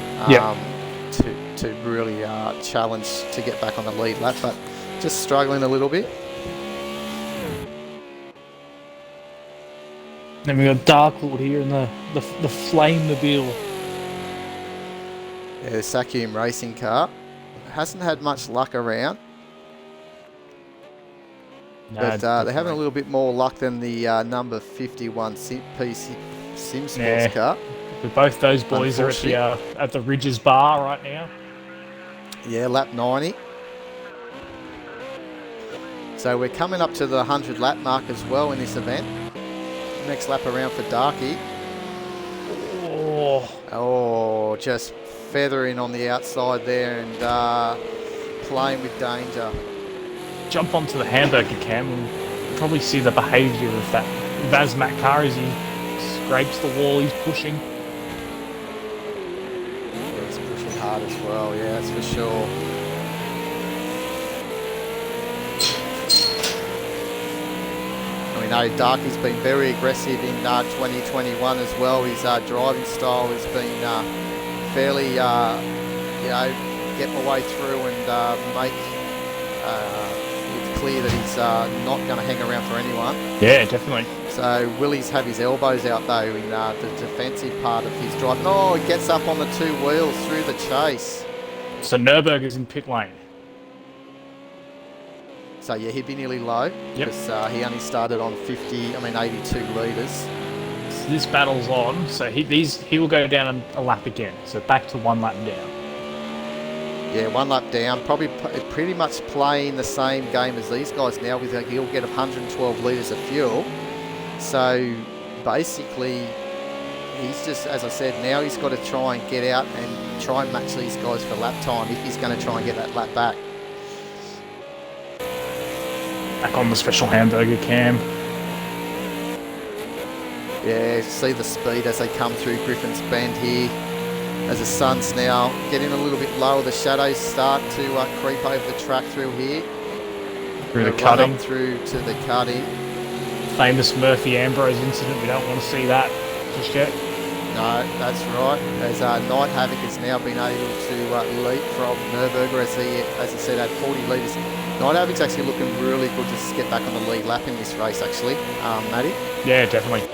to really challenge to get back on the lead lap, but just struggling a little bit.
Then we got Dark Lord here in the Flame-mobile.
Yeah, the Sakium racing car. Hasn't had much luck around.
No,
But they're having a little bit more luck than the number 51 Sim Sports car.
But both those boys are at the Ridges Bar right now.
Yeah, lap 90. So we're coming up to the 100 lap mark as well in this event. Next lap around for Darky. Oh, just feathering on the outside there and playing with danger.
Jump onto the hamburger cam and probably see the behaviour of that Vazmat car as he scrapes the wall he's pushing.
Yeah, he's pushing hard as well, yeah, that's for sure. We know Darky's been very aggressive in 2021 as well. His driving style has been fairly, you know, get my way through and make it clear that he's not going to hang around for anyone.
Yeah, definitely.
So Willie's have his elbows out though in the defensive part of his driving. Oh, he gets up on the two wheels through the chase.
So Nürburgring's in pit lane.
So yeah, he'd be nearly low because he only started on 82 litres.
So this battle's on. So he will go down a lap again. So back to 1 lap down.
Yeah, 1 lap down. Probably pretty much playing the same game as these guys now. With he'll get 112 litres of fuel. So basically, he's just, as I said, now he's got to try and get out and try and match these guys for lap time if he's going to try and get that lap back.
Back on the special hamburger cam.
Yeah, see the speed as they come through Griffin's Bend here. As the sun's now getting a little bit lower, the shadows start to creep over the track through here.
Through the cutting.
Through to the cutting.
Famous Murphy Ambrose incident. We don't want to see that just yet.
No, that's right. As Night Havoc has now been able to leap from Nürburgring as I said, had 40 litres. Night Havoc's actually looking really good to get back on the lead lap in this race, actually, Matty.
Yeah, definitely.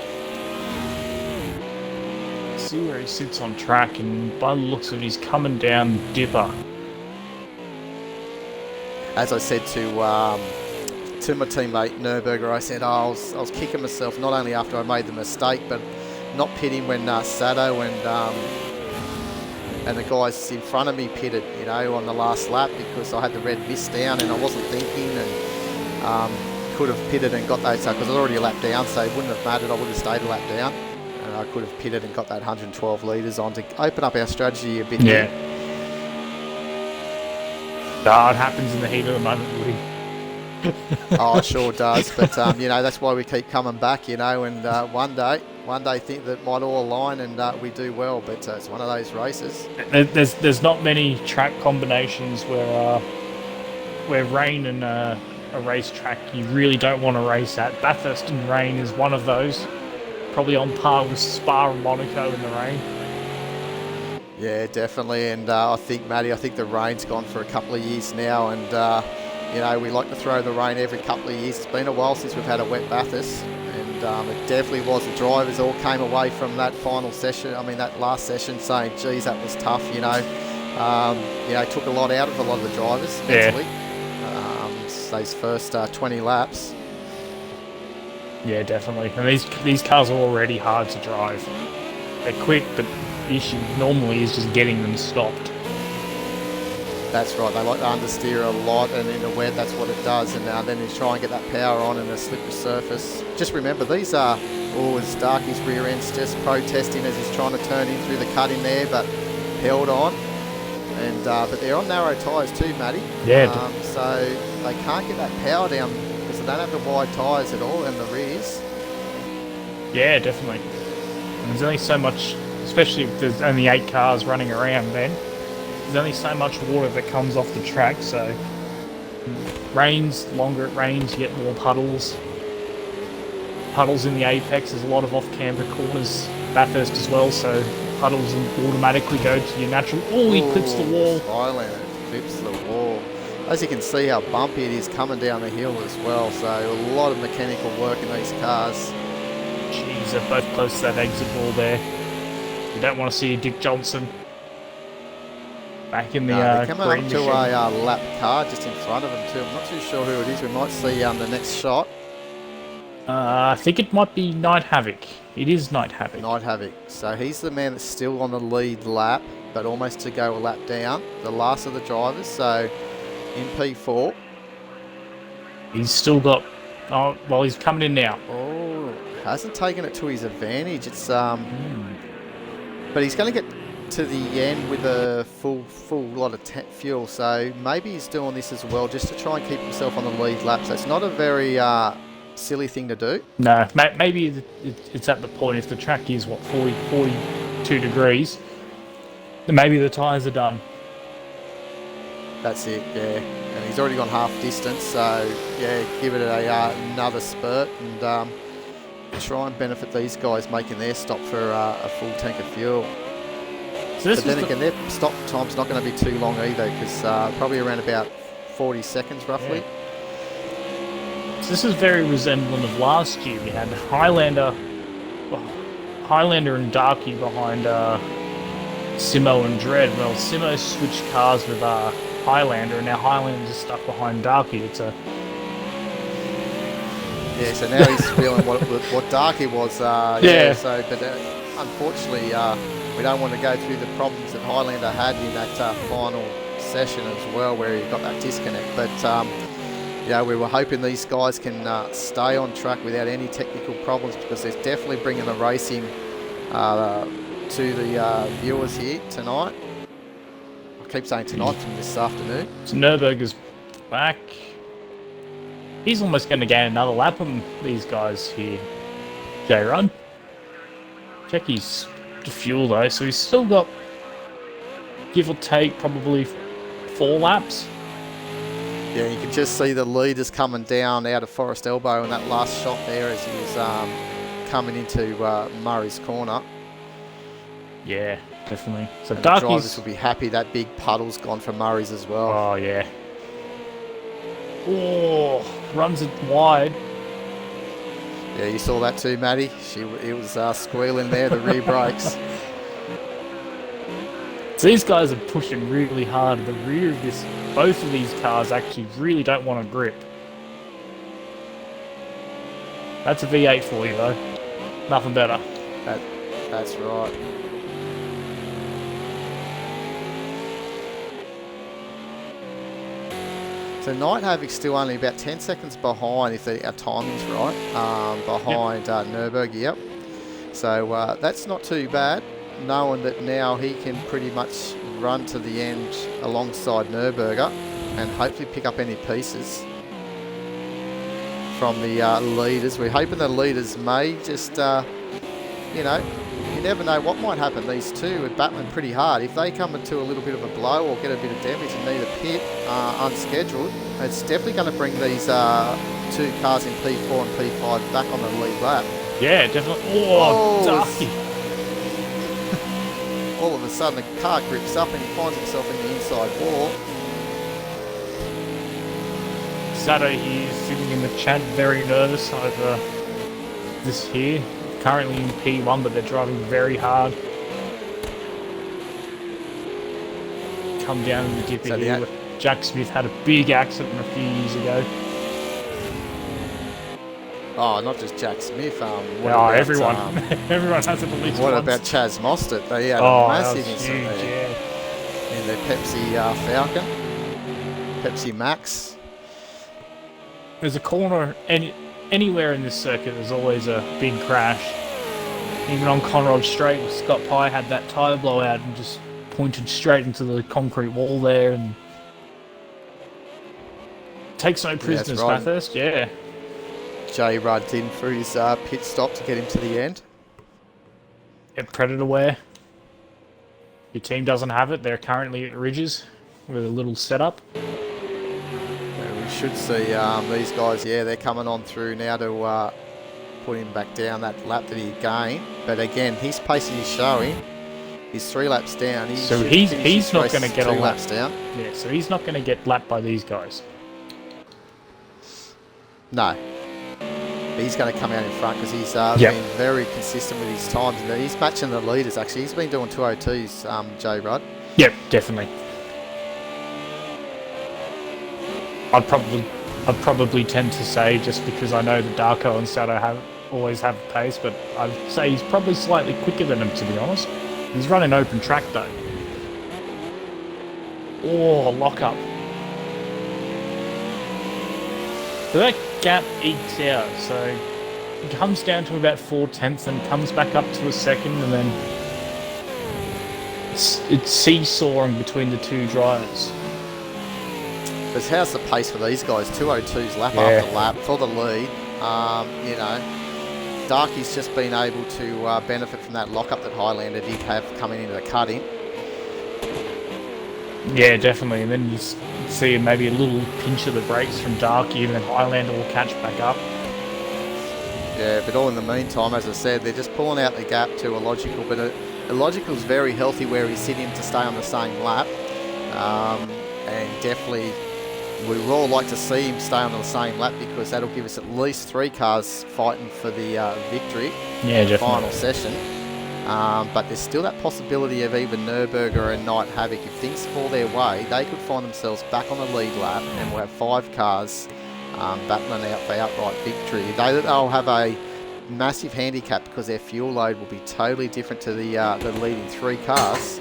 See where he sits on track, and by the looks of it, he's coming down Dipper.
As I said to my teammate Nürburgring, I said I was kicking myself not only after I made the mistake, but not pitting when Sato and the guys in front of me pitted, you know, on the last lap because I had the red mist down and I wasn't thinking and could have pitted and got those, because I was already a lap down, so it wouldn't have mattered. I would have stayed a lap down and I could have pitted and got that 112 litres on to open up our strategy a bit.
Yeah. It happens in the heat of the moment, Woody.
Oh, it sure does, but you know, that's why we keep coming back, you know, and one day think that might all align and we do well, but it's one of those races.
There's not many track combinations where rain and a racetrack you really don't want to race at. Bathurst in rain is one of those, probably on par with Spa and Monaco in the rain.
Yeah, definitely, and I think the rain's gone for a couple of years now, and you know, we like to throw the rain every couple of years. It's been a while since we've had a wet Bathurst, and it definitely was. The drivers all came away from that final session, that last session, saying, geez, that was tough, you know. You know, took a lot out of a lot of the drivers mentally. Those first 20 laps.
Yeah, definitely. And these cars are already hard to drive. They're quick, but the issue normally is just getting them stopped.
That's right, they like to understeer a lot, and in the wet that's what it does, and then you try and get that power on in a slippery surface. Just remember, these are, as Darky's rear end's just protesting as he's trying to turn in through the cut in there, but held on. And but they're on narrow tyres too, Matty.
Yeah.
So they can't get that power down because they don't have the wide tyres at all in the rears.
Yeah, definitely. And there's only so much, especially if there's only 8 cars running around then. There's only so much water that comes off the track, so longer it rains, you get more puddles. Puddles in the apex, there's a lot of off-camber corners, Bathurst as well, so puddles automatically go to your natural... Oh, he clips the wall.
Thailand clips the wall. As you can see how bumpy it is coming down the hill as well, so a lot of mechanical work in these cars.
Jeez, they're both close to that exit wall there. You don't want to see Dick Johnson back in the
they're coming
green
up to
machine.
a lap car just in front of them too. I'm not too sure who it is. We might see the next shot.
I think it might be Night Havoc. It is Night Havoc.
Night Havoc. So he's the man that's still on the lead lap, but almost to go a lap down. The last of the drivers. So in P4.
He's still got... Oh, well, he's coming in now.
Oh, hasn't taken it to his advantage. It's but he's going to get to the end with a full lot of fuel. So maybe he's doing this as well just to try and keep himself on the lead lap. So it's not a very silly thing to do.
No, maybe it's at the point if the track is, what, 42 degrees, then maybe the tyres are done.
That's it, yeah. And he's already gone half distance, so yeah, give it another spurt and try and benefit these guys making their stop for a full tank of fuel.
So
but then again, their stop time's not going to be too long either, because probably around about 40 seconds roughly.
Yeah. So this is very resemblant of last year. We had Highlander and Darky behind Simo and Dread. Well, Simo switched cars with Highlander, and now Highlander's stuck behind Darky. It's a...
Yeah, so now he's feeling what Darky was.
Yeah.
So, but unfortunately, we don't want to go through the problems that Highlander had in that final session as well, where he got that disconnect. But yeah, we were hoping these guys can stay on track without any technical problems, because they're definitely bringing the racing to the viewers here tonight. I keep saying tonight from this afternoon.
So Nürburg's back. He's almost going to gain another lap on these guys here. J-Run. Check his fuel though, so he's still got, give or take, probably 4 laps.
Yeah, you can just see the leaders coming down out of Forest Elbow in that last shot there as he was coming into Murray's corner.
Yeah, definitely. So
and the drivers will be happy that big puddle's gone for Murray's as well.
Oh, yeah. Oh, runs it wide.
Yeah, you saw that too, Matty. It was squealing there, the rear brakes.
So these guys are pushing really hard. The rear of this, both of these cars actually really don't want to grip. That's a V8 for you though. Nothing better.
That's right. So Night Havoc's still only about 10 seconds behind, if our timing's right, behind Nürburg, yep. So that's not too bad, knowing that now he can pretty much run to the end alongside Nürburger and hopefully pick up any pieces from the leaders. We're hoping the leaders may just, you know, you never know what might happen. These two are battling pretty hard. If they come into a little bit of a blow or get a bit of damage and need a pit unscheduled, it's definitely going to bring these 2 cars in P4 and P5 back on the lead lap.
Yeah, definitely. Oh, Darky.
All of a sudden the car grips up and he finds himself in the inside wall.
Sato here sitting in the chat, very nervous over this here. Currently in P1, but they're driving very hard. Come down in the dip
So
here. Jack Smith had a big accident a few years ago.
Oh, not just Jack Smith.
Everyone. Everyone has it at least
What
once.
about Chaz Mostert? They had a massive incident there in their Pepsi Falcon. Pepsi Max.
There's a corner, anywhere in this circuit, there's always a big crash. Even on Conrod Straight, Scott Pye had that tyre blowout and just pointed straight into the concrete wall there, and takes no prisoners,
right.
Bathurst, yeah.
Jay rudded in for his pit stop to get him to the end.
Get predator wear. Your team doesn't have it. They're currently at Ridges with a little setup.
We should see these guys, yeah, they're coming on through now to put him back down that lap that he gained. But again, his pace is showing. He's 3 laps down. He's
not going to get a lap.
laps down.
Yeah, so he's not going to get lapped by these guys.
No. he's going to come out in front because he's
Yep.
been very consistent with his times. And he's matching the leaders, actually. He's been doing 202s, J. Rudd.
Yep, definitely. I'd probably tend to say, just because I know the Darko and Sato always have pace, but I'd say he's probably slightly quicker than him, to be honest. He's running open track though. Oh, lock up. So that gap ekes out, so it comes down to about 4/10 and comes back up to a second, and then it's seesawing between the two drivers.
Because how's the pace for these guys? 202s lap
Yeah.
after lap for the lead. You know, Darky's just been able to benefit from that lockup that Highlander did have coming into the cut-in.
Yeah, definitely. And then you see maybe a little pinch of the brakes from Darky, and then Highlander will catch back up.
Yeah, but all in the meantime, as I said, they're just pulling out the gap to Illogical. But Illogical's very healthy where he's sitting to stay on the same lap. And definitely, we would all like to see him stay on the same lap because that'll give us at least 3 cars fighting for the victory.
Yeah, definitely.
Final session. But there's still that possibility of even Nürburgring and Night Havoc. If things fall their way, they could find themselves back on the lead lap and we'll have 5 cars battling out for outright victory. They'll have a massive handicap because their fuel load will be totally different to the leading 3 cars.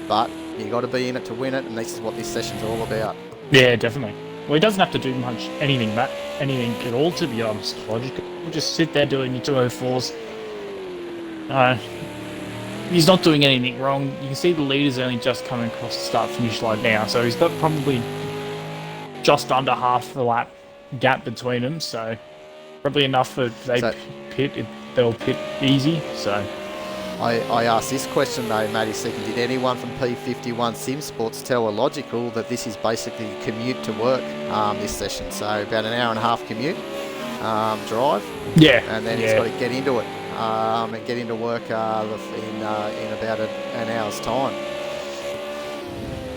But you got to be in it to win it, and this is what this session's all about.
Yeah, definitely. Well, he doesn't have to do anything at all, to be honest. Logical. He'll just sit there doing your 204s. He's not doing anything wrong. You can see the leader's only just coming across the start-finish line now, so he's got probably just under half the lap gap between them, so probably enough for they'll pit easy, so...
I asked this question though, Matty Seeking, did anyone from P51 Sim Sports tell Illogical that this is basically a commute to work this session? So about an hour and a half commute drive.
Yeah.
And then he's got to get into it and get into work in about an hour's time.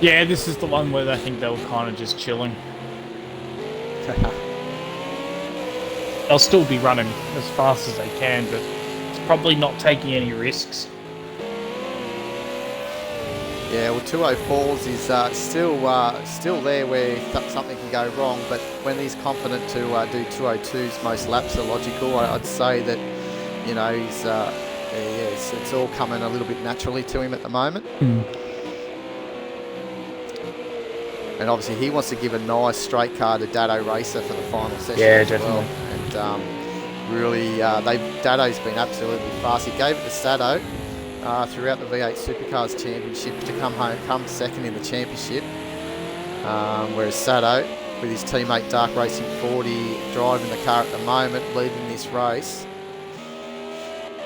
Yeah, this is the one where I think they were kind of just chilling. They'll still be running as fast as they can, but it's probably not taking any risks.
Yeah, well, 204s is still there where something can go wrong, but when he's confident to do 202s most laps are Logical, I'd say that, you know, he's it's all coming a little bit naturally to him at the moment. And obviously he wants to give a nice straight car to Dado Racer for the final session.
Yeah,
as
definitely.
Well. And really, Dado's been absolutely fast. He gave it to Sato throughout the V8 Supercars Championship to come second in the championship. Whereas Sato, with his teammate Dark Racing 40 driving the car at the moment, leading this race.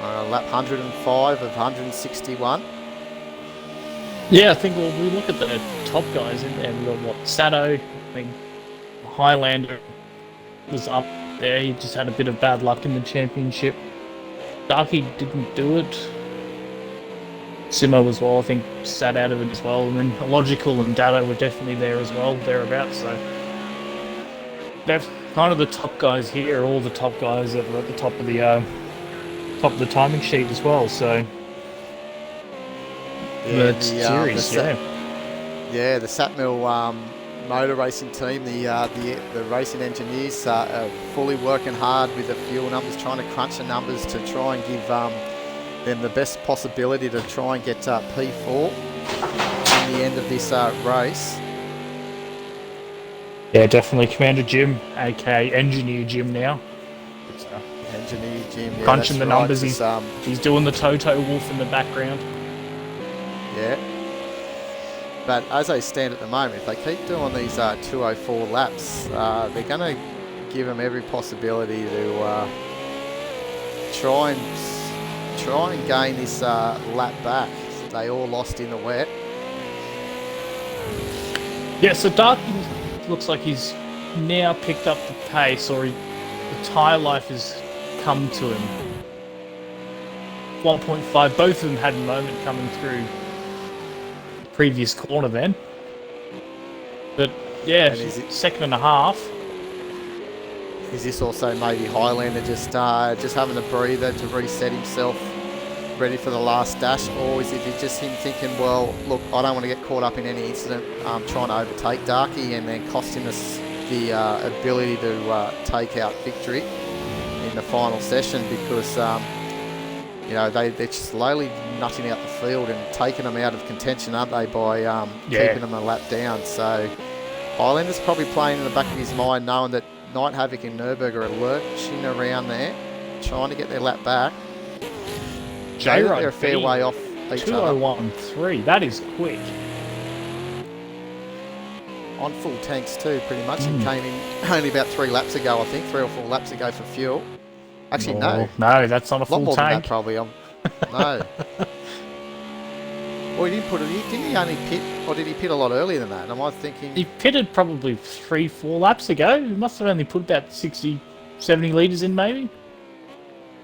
Lap 105 of 161.
Yeah, I think we look at the top guys in there. We've got Sato, I think Highlander was up there. He just had a bit of bad luck in the championship. Darky didn't do it. Simo as well, I think, sat out of it as well. And then Logical and Dado were definitely there as well, thereabouts. So they're kind of the top guys here, all the top guys that were at the top of the timing sheet as well. So
yeah,
the series,
the Satmil motor racing team, the racing engineers are fully working hard with the fuel numbers, trying to crunch the numbers to try and give them the best possibility to try and get P4 in the end of this race.
Yeah, definitely. Commander Jim, aka Engineer Jim now.
Engineer Jim, yeah,
crunching the numbers.
Right.
He's doing the Toto Wolf in the background.
Yeah. But as they stand at the moment, if they keep doing these 204 laps, they're going to give them every possibility to try and gain this lap back. They all lost in the wet.
Yeah, so Darky looks like he's now picked up the pace, or the tyre life has come to him. 1.5, both of them had a moment coming through the previous corner then. But yeah, second and a half.
Is this also maybe Highlander just having a breather to reset himself, ready for the last dash, or is it just him thinking, well, look, I don't want to get caught up in any incident trying to overtake Darky and then cost him the ability to take out victory in the final session, because you know, they're slowly nutting out the field and taking them out of contention, aren't they, by keeping them a lap down. So Highlander's probably playing in the back of his mind, knowing that Night Havoc and Nürburgring are lurching around there, trying to get their lap back.
J-Rod,
they're a fair way off each other.
2:01.3. That is quick.
On full tanks too, pretty much. He came in only about 3 laps ago, I think, 3 or 4 laps ago for fuel. Actually, no.
No, that's not a
lot
full
more
tank.
Than that, probably. No. Well, he didn't put it. Didn't he only pit, or did he pit a lot earlier than that? Am I thinking?
He pitted probably 3-4 laps ago. He must have only put about 60, 70 litres in, maybe.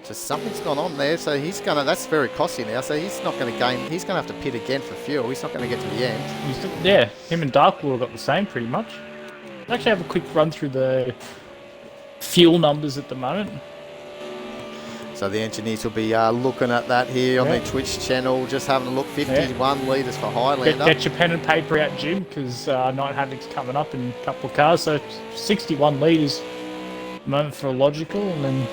So something's gone on there. So he's gonna. That's very costly now. So he's not going to gain. He's going to have to pit again for fuel. He's not going to get to the end.
Yeah, him and Darkwater got the same pretty much. I'll actually have a quick run through the fuel numbers at the moment.
So the engineers will be looking at that here on their Twitch channel, just having a look. 51 litres for Highlander.
Get your pen and paper out, Jim, because Night Havoc's coming up in a couple of cars. So 61 litres at the moment for a logical, and then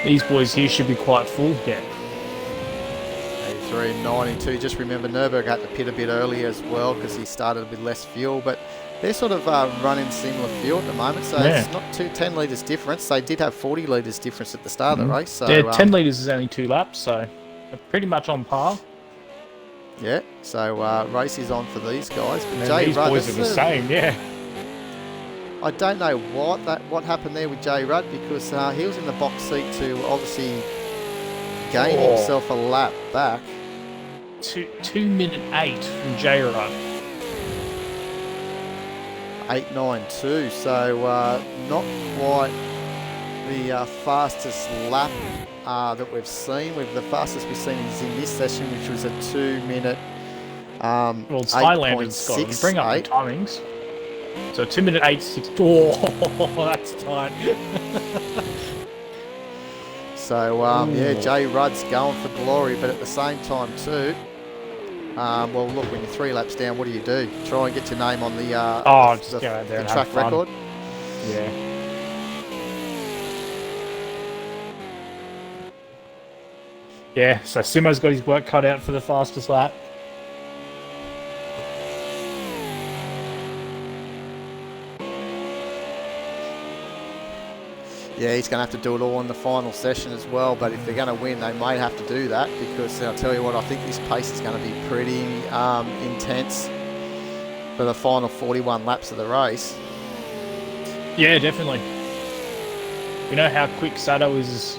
these boys here should be quite full. Yeah.
83.92. Just remember, Nürburgring had to pit a bit earlier as well because he started with less fuel, but they're sort of running similar fuel at the moment, so it's not 10 litres difference. They did have 40 litres difference at the start of the race. So,
10 litres is only 2 laps, so they're pretty much on par.
Yeah, so race is on for these guys. But
Jay Rudd, boys are the same, yeah.
I don't know what happened there with Jay Rudd, because he was in the box seat to obviously gain himself a lap back.
2:08 from Jay Rudd.
8.92, so not quite the fastest lap that we've seen. The fastest we've seen is in this session, which was a 2-minute.
Well, it's Highlander's got to bring up the timings. So 2:08 8:6. Oh, that's tight.
So yeah, Jay Rudd's going for glory, but at the same time too. Well, look, when you're 3 laps down, what do? Try and get your name on the
just go out there and
track
have fun.
record.
Yeah. Yeah, so Simo's got his work cut out for the fastest lap.
Yeah, he's going to have to do it all in the final session as well, but if they're going to win, they may have to do that, because I'll tell you what, I think this pace is going to be pretty intense for the final 41 laps of the race.
Yeah, definitely. We know how quick Sato is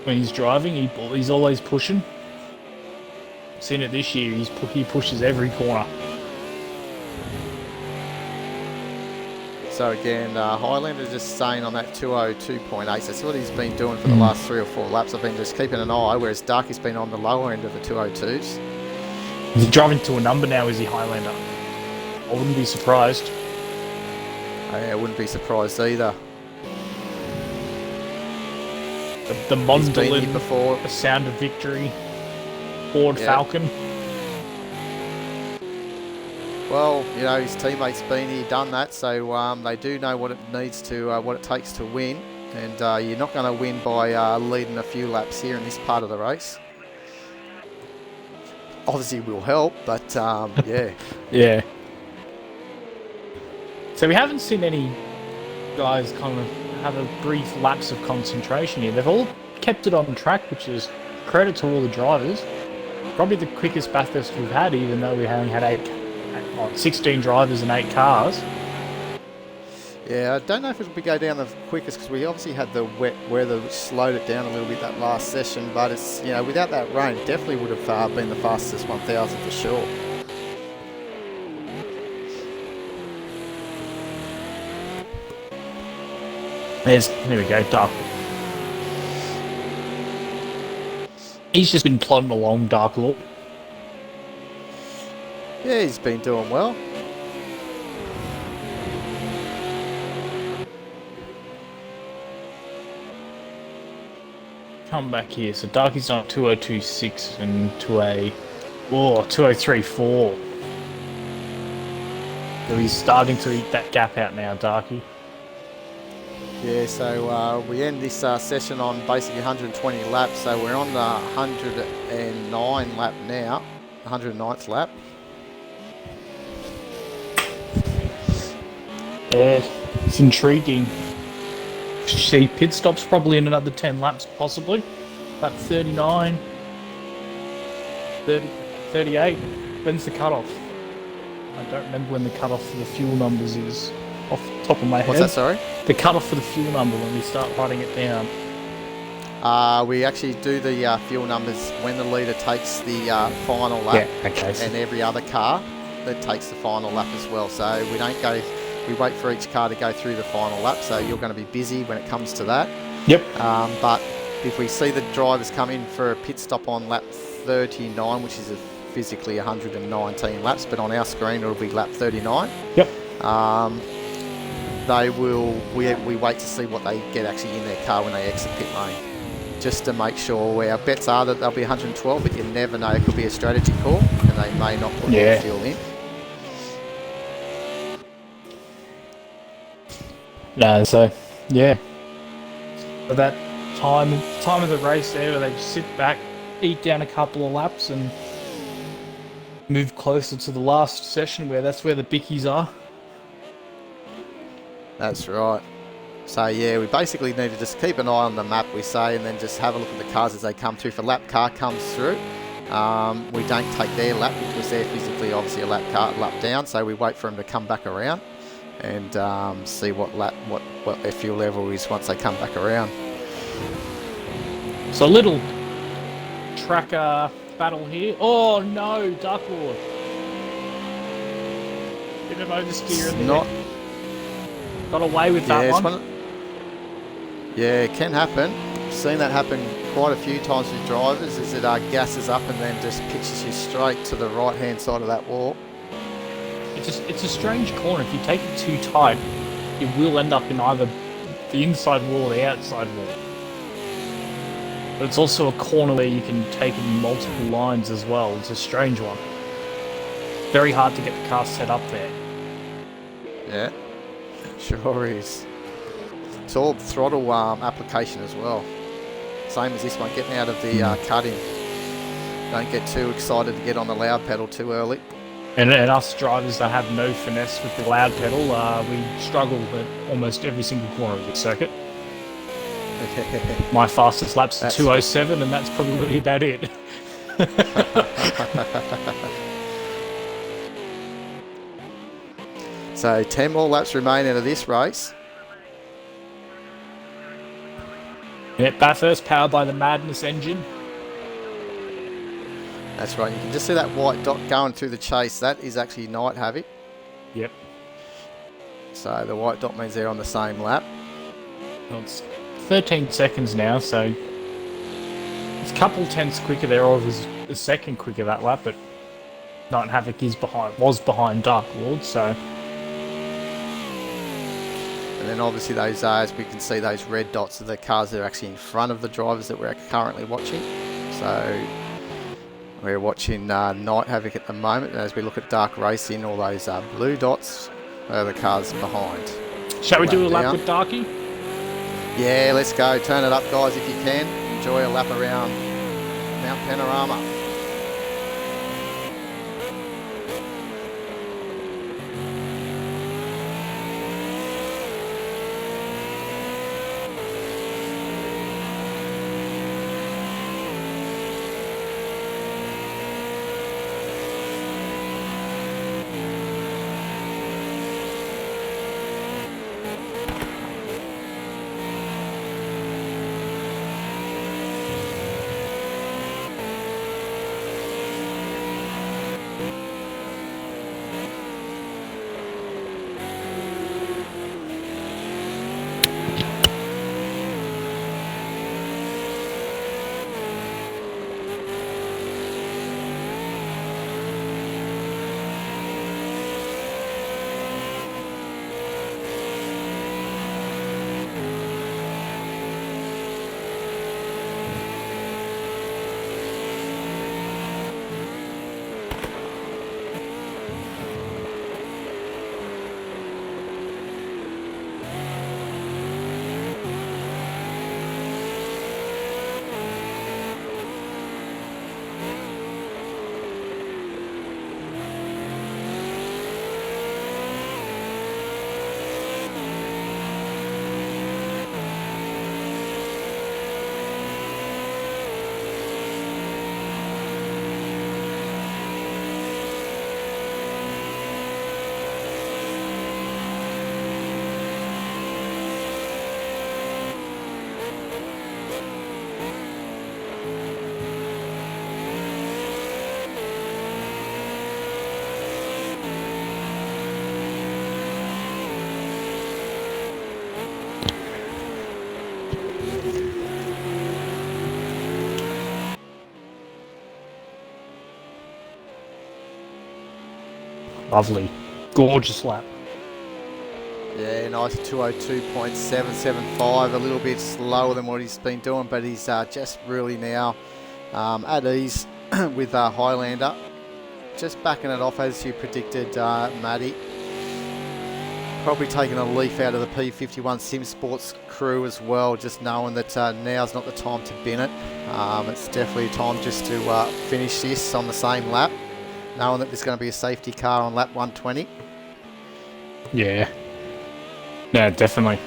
when he's driving. He's always pushing. Seen it this year. He pushes every corner. So
again, Highlander just staying on that 2:02.8. That's what he's been doing for the last 3 or 4 laps. I've been just keeping an eye, whereas Darky's been on the lower end of the 2:02s.
Is he driving to a number now, is he, Highlander? I wouldn't be surprised.
I wouldn't be surprised either.
The Mondolin,
before.
The Sound of Victory, Ford Falcon.
Well, you know, his teammates been here, done that, so they do know what it takes to win, and you're not going to win by leading a few laps here in this part of the race. Obviously, it will help, but yeah.
Yeah. So we haven't seen any guys kind of have a brief lapse of concentration here. They've all kept it on track, which is credit to all the drivers. Probably the quickest Bathurst we've had, even though we only had 16 drivers and 8 cars.
Yeah, I don't know if it'll go down the quickest, because we obviously had the wet weather which slowed it down a little bit that last session, but it's, you know, without that rain, definitely would have been the fastest 1000 for sure.
There we go, Dark. He's just been plodding along, Dark Lord.
Yeah, he's been doing well.
come back here. So Darky's on 2026 and to a 2034. So he's starting to eat that gap out now, Darky.
Yeah, so we end this session on basically 120 laps. So we're on the 109 lap now, 109th lap.
Yeah, it's intriguing. See pit stops probably in another 10 laps, possibly. Lap 39, 30, 38. When's the cutoff? I don't remember when the cutoff for the fuel numbers is off the top of my head.
What's that, sorry?
The cutoff for the fuel number when we start writing it down.
We actually do the fuel numbers when the leader takes the final lap.
Yeah, okay.
And every other car that takes the final lap as well. So we don't go, we wait for each car to go through the final lap. So you're going to be busy when it comes to that.
Yep.
But if we see the drivers come in for a pit stop on lap 39, which is physically 119 laps, but on our screen it'll be lap 39.
Yep.
They will. We wait to see what they get actually in their car when they exit pit lane, just to make sure. Our bets are that they'll be 112, but you never know. It could be a strategy call, and they may not put any fuel in.
No, so yeah. But that time of the race there, where they just sit back, eat down a couple of laps, and move closer to the last session, where that's where the bickies are. That's
right. So yeah, we basically need to just keep an eye on the map, we say, and then just have a look at the cars as they come through. If a lap car comes through, we don't take their lap because they're physically obviously a lap down. So we wait for them to come back around and see what their fuel level is once they come back around.
So a little tracker battle here. Oh no, Dark Lord. Bit of oversteer in there. Got away with that one.
Yeah, it can happen. I've seen that happen quite a few times with drivers, is it gasses up and then just pitches you straight to the right-hand side of that wall.
It's a strange corner. If you take it too tight, it will end up in either the inside wall or the outside wall. But it's also a corner where you can take it in multiple lines as well. It's a strange one. Very hard to get the car set up there.
Yeah. Sure is. It's all throttle application as well. Same as this one, getting out of the cutting. Don't get too excited to get on the loud pedal too early.
And us drivers that have no finesse with the loud pedal, we struggle at almost every single corner of the circuit. My fastest lap's 2:07, and that's probably about it.
So 10 more laps remain out of this race.
Yeah, Bathurst powered by the Madness engine.
That's right. You can just see that white dot going through the chase. That is actually Night Havoc.
Yep.
So the white dot means they're on the same lap.
Well, it's 13 seconds now, so it's a couple tenths quicker there, or it was a second quicker that lap, but Night Havoc was behind Dark Lord, so.
And then obviously those, as we can see, those red dots are the cars that are actually in front of the drivers that we're currently watching. So we're watching Night Havoc at the moment, and as we look at Dark Racing, all those blue dots are the cars behind.
Shall we do a lap with Darky?
Yeah, let's go. Turn it up, guys, if you can. Enjoy a lap around Mount Panorama.
Lovely. Gorgeous lap.
Yeah, nice 202.775, a little bit slower than what he's been doing, but he's just really now at ease with Highlander. Just backing it off as you predicted, Matty. Probably taking a leaf out of the P51 Sim Sports crew as well, just knowing that now's not the time to bin it. It's definitely time just to finish this on the same lap, knowing that there's going to be a safety car on lap 120.
Yeah. No, definitely.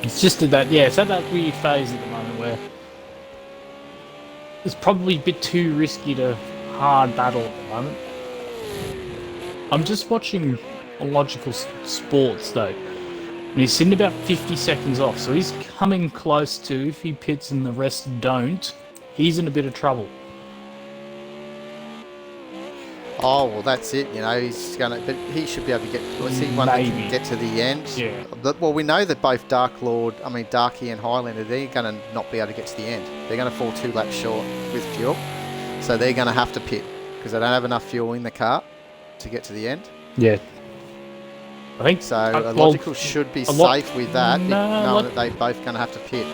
It's just at that, it's at that weird phase at the moment where it's probably a bit too risky to hard battle at the moment. I'm just watching Logical Sports though, and he's sitting about 50 seconds off, so he's coming close to, if he pits and the rest don't, he's in a bit of trouble.
Oh, well, that's it. You know, he's going to... But he should be able to get... Was he one that can get to the end?
Yeah.
Well, we know that both Darky and Highlander, they're going to not be able to get to the end. They're going to fall 2 laps short with fuel. So they're going to have to pit because they don't have enough fuel in the car to get to the end.
Yeah. I think...
So Logical should be safe with that, knowing that they're both going to have to pit.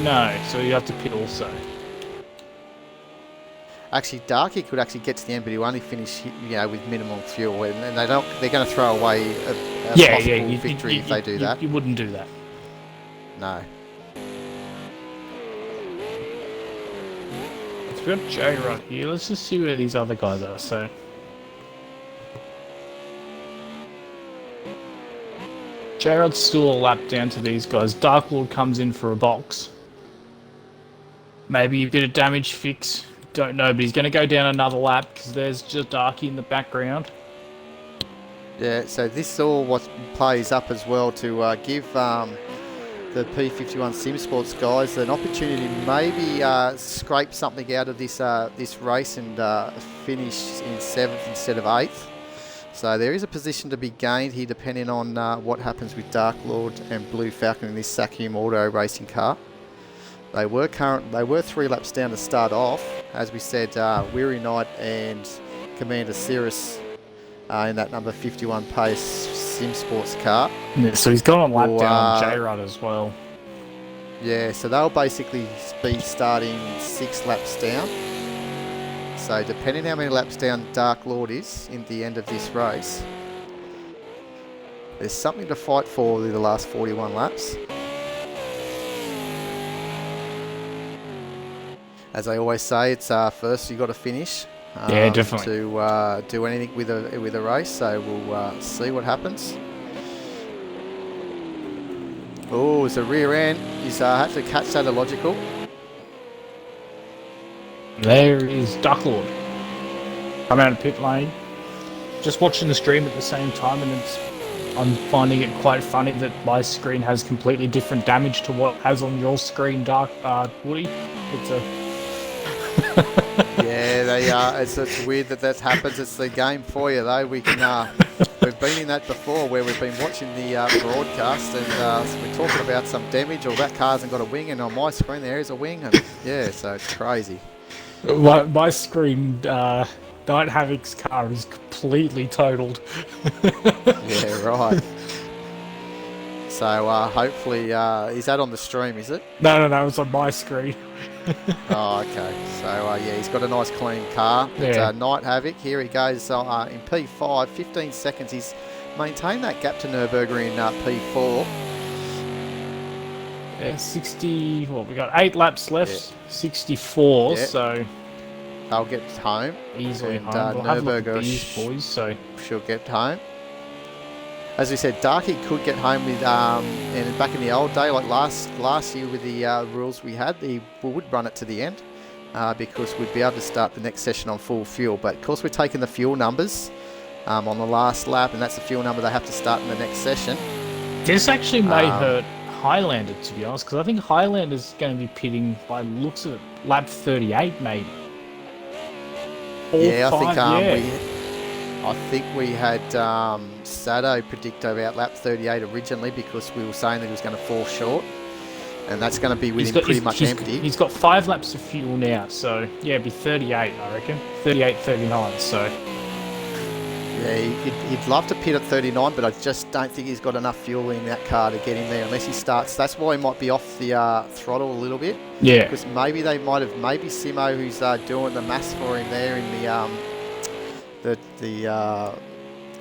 No, so you have to pit also.
Actually, Darky could actually get to the end, but he'll only finish, with minimal fuel, and they're going to throw away a possible victory if they do that.
You wouldn't do that.
No.
So we've got J-Rod here. Let's just see where these other guys are. So, J-Rod's still a lap down to these guys. Dark Lord comes in for a box. Maybe a bit of damage fix. Don't know, but he's going to go down another lap because there's just Darky in the background.
Yeah, so this is all what plays up as well to give the P51 Sim Sports guys an opportunity to maybe scrape something out of this this race and finish in 7th instead of 8th. So there is a position to be gained here depending on what happens with Dark Lord and Blue Falcon in this Sakium Auto racing car. They were 3 laps down to start off. As we said, Weary Knight and Commander Cirrus in that number 51 pace Sim Sports car.
Yeah, so he's got on lap down J-Rod as well.
Yeah, so they'll basically be starting 6 laps down. So depending how many laps down Dark Lord is in the end of this race, there's something to fight for in the last 41 laps. As I always say, it's first you got to finish.
Yeah, definitely.
To do anything with a race, so we'll see what happens. Oh, it's a rear end. He's had to catch that illogical.
There is Dark Lord. Come out of pit lane. Just watching the stream at the same time, and I'm finding it quite funny that my screen has completely different damage to what has on your screen, Dark Woody. It's a
yeah, they it's weird that happens. It's the game for you, though. We can we've been in that before, where we've been watching the broadcast, and we're talking about some damage, or that car hasn't got a wing, and on my screen there is a wing, and yeah, so it's crazy.
My screen, Night Havoc's car is completely totaled.
Yeah, right. So hopefully, is that on the stream? Is it?
No, it's on my screen.
Oh, okay. So, yeah, he's got a nice clean car. It's Night Havoc. Here he goes in P5, 15 seconds. He's maintained that gap to Nürburgring in P4.
Yeah, 60... Well, we got 8 laps left. 64, so...
They'll get home.
Easily
and,
home. We'll
Nürburgring
boys, so...
she'll get home. As we said, Darky could get home with, and back in the old day, like last year with the rules we had, we would run it to the end because we'd be able to start the next session on full fuel. But of course, we're taking the fuel numbers on the last lap, and that's the fuel number they have to start in the next session.
This actually may hurt Highlander, to be honest, because I think Highlander's going to be pitting, by the looks of it, lap 38 maybe.
I think we had Sado predict about lap 38 originally because we were saying that he was going to fall short, and that's going to be with him pretty much empty.
He's got 5 laps of fuel now, so yeah, it'd be 38, I reckon. 38, 39, so...
Yeah, he'd love to pit at 39, but I just don't think he's got enough fuel in that car to get him there unless he starts. That's why he might be off the throttle a little bit.
Yeah.
Because maybe Simo, who's doing the maths for him there in the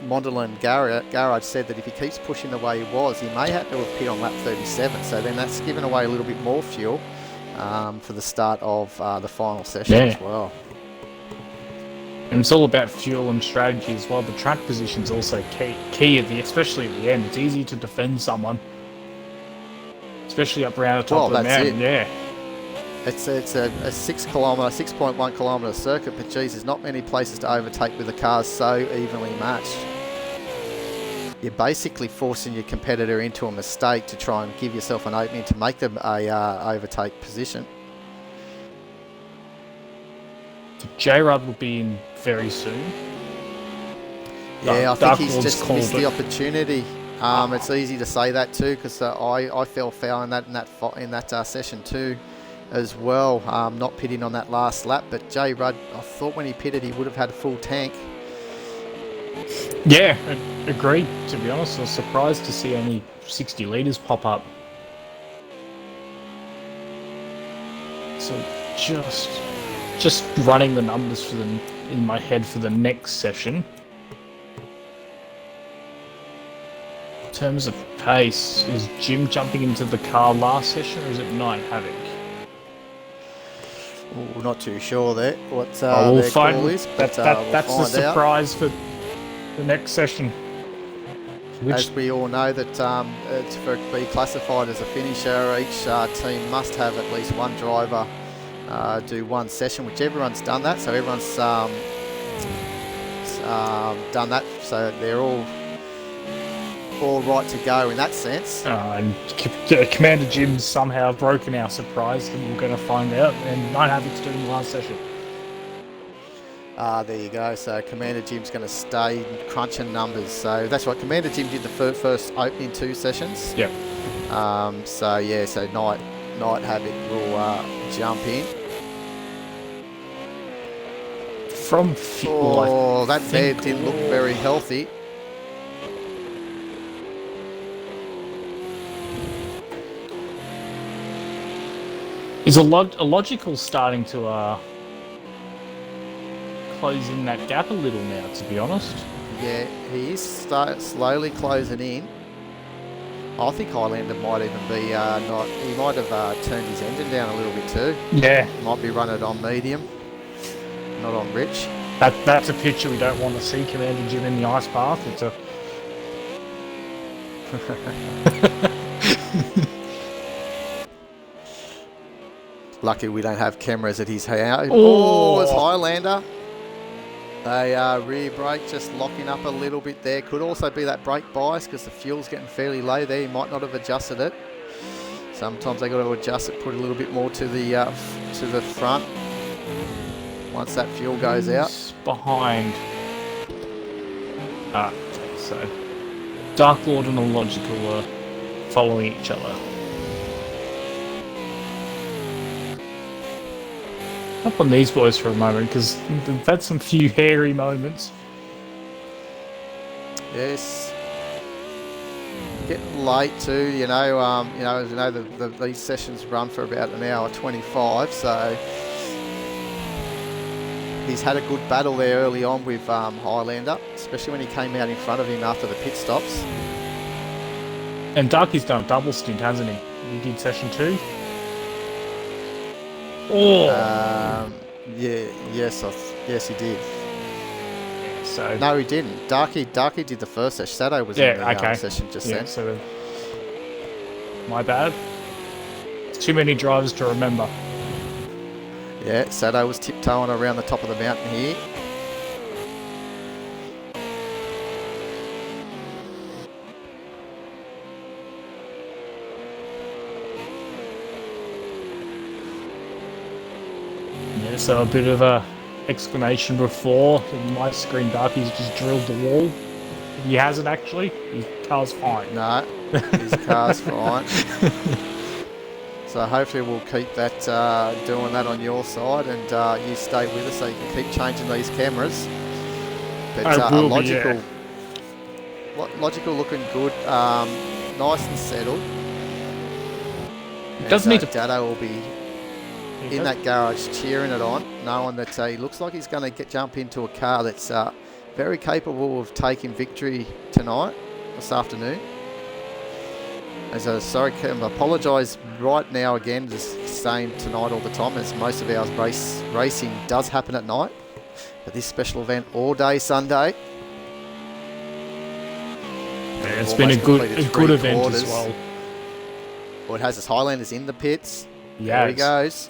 Mondelin garage, said that if he keeps pushing the way he was, he may have to have pit on lap 37. So then that's giving away a little bit more fuel for the start of the final session as well.
And it's all about fuel and strategy as well. The track position's also key especially at the end. It's easy to defend someone, especially up around the top of the mountain. Yeah.
It's a 6.1 kilometre circuit, but geez, there's not many places to overtake with the cars so evenly matched. You're basically forcing your competitor into a mistake to try and give yourself an opening to make them a overtake position.
J-Rod will be in very soon.
Yeah, I think he's just missed the opportunity. It's easy to say that too, because I fell foul in that session too, as well. Not pitting on that last lap, but J Rudd, I thought when he pitted he would have had a full tank.
Yeah, agreed. To be honest, I was surprised to see only 60 litres pop up. So just running the numbers for them in my head for the next session. In terms of pace, is Jim jumping into the car last session, or is it Night Havoc?
Oh, not too sure there. What
we'll
their
find
call is,
that's the surprise for the next session.
As we all know that to be classified as a finisher, each team must have at least one driver do one session, which everyone's done that. So everyone's done that. So they're all right to go in that sense.
And Commander Jim's somehow broken our surprise, and we're going to find out. And Night Havoc's doing the last session.
There you go. So Commander Jim's going to stay crunching numbers. So that's right. Commander Jim did the first opening 2 sessions.
Yep.
So yeah. So Night Havoc will jump in.
From fuel,
that bed didn't look very healthy.
Is a logical starting to close in that gap a little now, to be honest.
Yeah, he is slowly closing in. I think Highlander might even be not. He might have turned his engine down a little bit too.
Yeah,
might be running on medium, not on rich.
That's a picture we don't want to see. Commander Jim in the ice bath. It's a.
Lucky we don't have cameras at his house. Oh, it's Highlander. They rear brake just locking up a little bit there. Could also be that brake bias because the fuel's getting fairly low there. He might not have adjusted it. Sometimes they got to adjust it, put a little bit more to the front. Once that fuel goes out.
Behind. So Dark Lord and Illogical are following each other. Up on these boys for a moment, because they've had some few hairy moments.
Yes. Getting late too, these sessions run for about an hour 25, so he's had a good battle there early on with Highlander, especially when he came out in front of him after the pit stops.
And Darky's done a double stint, hasn't he? He did session 2.
Yes, he did.
So
no, he didn't. Darky did the first session. Sado was in the session just then.
So my bad. It's too many drivers to remember.
Yeah, Sado was tiptoeing around the top of the mountain here.
Yeah, so a bit of a explanation before. In my screen, Darky's just drilled the wall. He hasn't actually. His car's fine.
No, his car's fine. So hopefully we'll keep that doing that on your side, and you stay with us so you can keep changing these cameras. But
It will be,
logical,
yeah.
logical looking good, nice and settled.
It does need to.
Dado will be in that garage cheering it on, knowing that he looks like he's going to jump into a car that's very capable of taking victory tonight, this afternoon. As sorry, I apologise right now again, just saying tonight all the time, as most of our racing does happen at night. But this special event all day Sunday.
Yeah, it's been a good event as well.
Well, it has its Highlanders in the pits.
Yeah,
there he goes.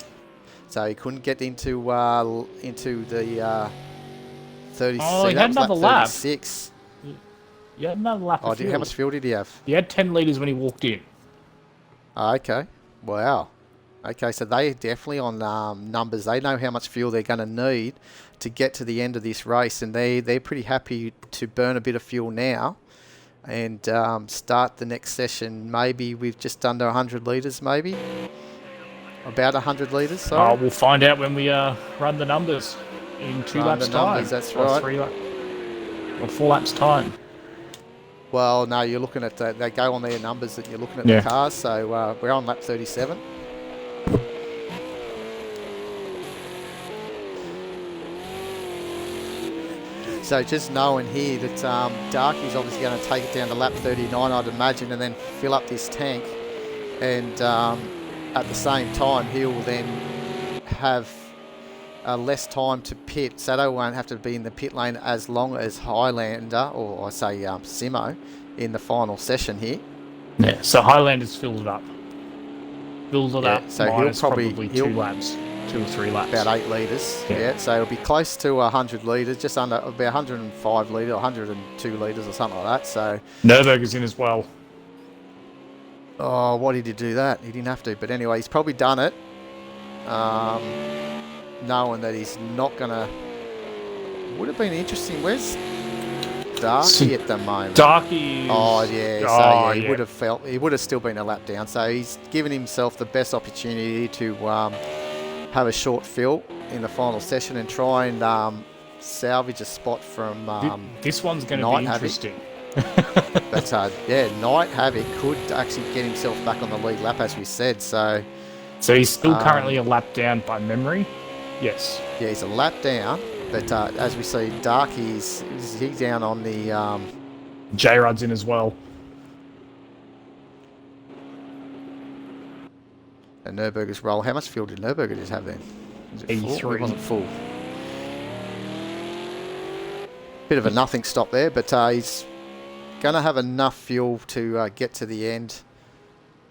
So he couldn't get into the 36.
Oh, he had another lap.
36.
You had another lap of fuel.
How much fuel did he have?
He had 10 litres when he walked in.
Oh, okay. Wow. Okay, so they're definitely on numbers. They know how much fuel they're going to need to get to the end of this race, and they're pretty happy to burn a bit of fuel now and start the next session maybe with just under 100 litres, maybe? About 100 litres, sorry.
We'll find out when we run the numbers in 2 laps' time.
That's
or
right.
Or 4 laps' time.
Well, no, you're looking at, they go on their numbers that you're looking at the cars, so we're on lap 37. So just knowing here that Darky's obviously going to take it down to lap 39, I'd imagine, and then fill up this tank. And at the same time, he'll then have less time to pit. Sado won't have to be in the pit lane as long as Highlander, or I say Simo, in the final session here.
Yeah, so Highlander's filled it up.
So
minus
he'll
2 laps. 2 or 3 laps.
About 8 litres. Yeah, so it'll be close to 100 litres, just under about 105 litres, 102 litres or something like that. So
Nürburg's in as well.
Oh, why did he do that? He didn't have to. But anyway, he's probably done it, knowing that he's not going to... Would have been interesting. Where's Darky at the moment?
Darky.
Oh yeah. He would have felt. He would have still been a lap down. So he's given himself the best opportunity to have a short fill in the final session and try and salvage a spot from.
This one's going to be interesting.
But Night Havoc could actually get himself back on the lead lap, as we said. So
he's still currently a lap down by memory. Yes.
Yeah, he's a lap down. But as we see, Darky's he's down on the...
J-Rod's in as well.
And Nürburger's roll. How much fuel did Nürburger just have then? Was it
83.
full? It wasn't full. Bit of a nothing stop there, but he's going to have enough fuel to get to the end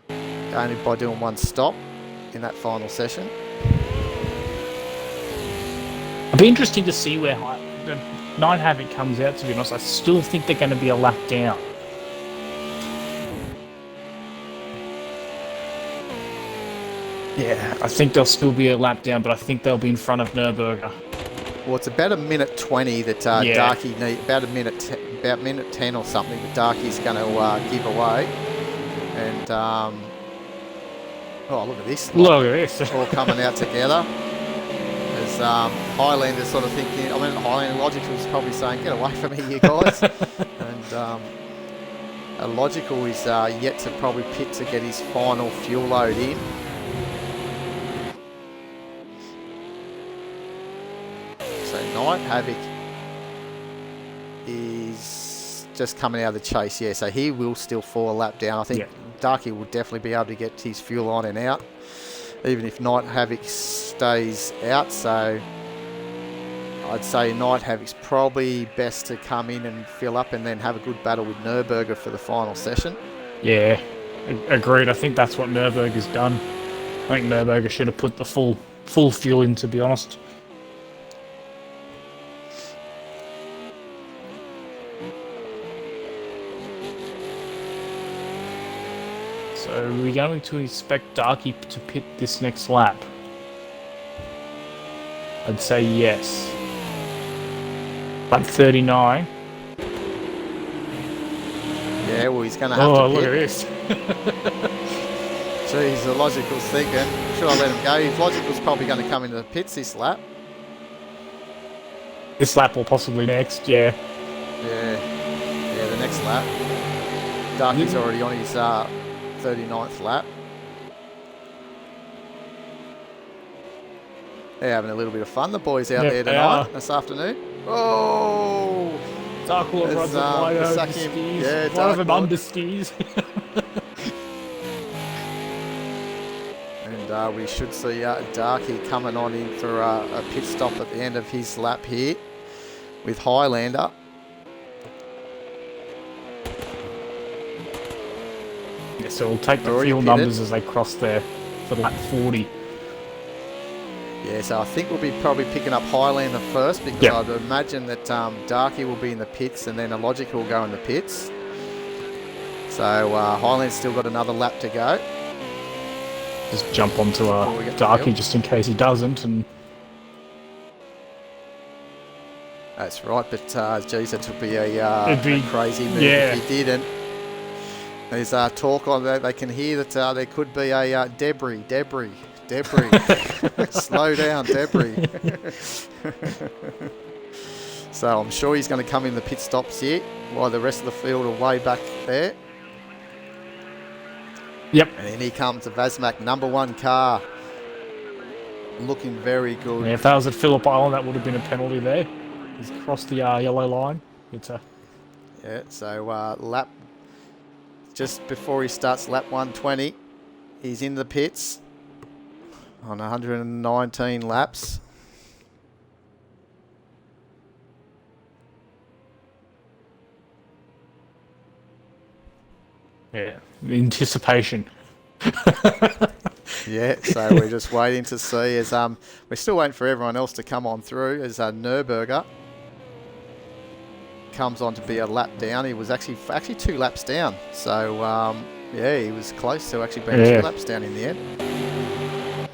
only by doing one stop in that final session.
It'll be interesting to see where the Night Havoc comes out, to be honest. I still think they're going to be a lap down. Yeah, I think they'll still be a lap down, but I think they'll be in front of Nürburger.
Well, it's about a minute 20 that Darky needs, about minute 10 or something that Darky's going to give away. And, oh, look at this.
Look at this.
All coming out together. As Highlander's sort of thinking, Highlander Logical is probably saying, get away from me, you guys. And Logical is yet to probably pit to get his final fuel load in. So Night Havoc is just coming out of the chase, yeah. So he will still fall a lap down. I think Darky will definitely be able to get his fuel on and out, even if Night Havoc stays out. So I'd say Night Havoc's probably best to come in and fill up and then have a good battle with Nürburger for the final session.
Yeah, agreed. I think that's what Nürburger's done. I think Nürburger should have put the full fuel in, to be honest. So we're going to expect Darky to pit this next lap. I'd say yes. Lap 39.
Yeah, well, he's going to have to pit.
Look at this.
Geez, the Logical's thinking, should I let him go? If Logical's probably going to come into the pits this lap.
This lap or possibly next, yeah.
Yeah, the next lap. Darky's already on his 39th lap. They're having a little bit of fun, the boys out there tonight, this afternoon. Oh!
Dark Lord runs it wide over
skis.
skis.
Yeah,
One
Dark
of them
Lord.
under skis.
And we should see Darky coming on in for a pit stop at the end of his lap here with Highlander.
Yeah, so we'll take the
Already
fuel
pitted.
numbers as they cross there for lap 40.
Yeah, so I think we'll be probably picking up Highlander first because
Yep.
I'd imagine that Darky will be in the pits and then Illogical will go in the pits. So Highlander's still got another lap to go.
Just jump onto
Before we get the
Darky
hill.
just in case he doesn't. And
That's right, but geez, it would be a
It'd be-
crazy move
yeah.
if he didn't. There's talk on that. They can hear that there could be a debris. Slow down, debris. So I'm sure he's going to come in the pit stops here while the rest of the field are way back there.
yep,
And then here comes the Vazmac #1 car. Looking very good.
yeah, if that was at Phillip Island, that would have been a penalty there. He's crossed the yellow line. It's a
Yeah, so lap just before he starts lap 120, he's in the pits on 119 laps.
yeah anticipation.
Yeah, so we're just waiting to see as we're still waiting for everyone else to come on through as Nürburger comes on to be a lap down. He was actually 2 laps down. So yeah, he was close to actually being 2 laps down in the end.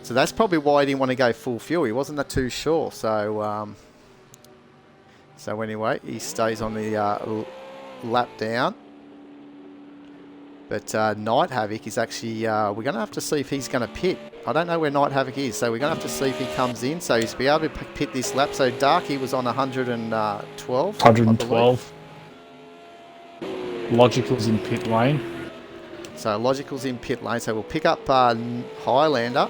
So that's probably why he didn't want to go full fuel. He wasn't that too sure. So so anyway, he stays on the lap down. But Night Havoc is actually, we're going to have to see if he's going to pit. I don't know where Night Havoc is, so we're going to have to see if he comes in. So he's be able to pit this lap. So Darky was on 112.
112. Logical's in pit lane.
So Logical's in pit lane. So we'll pick up Highlander.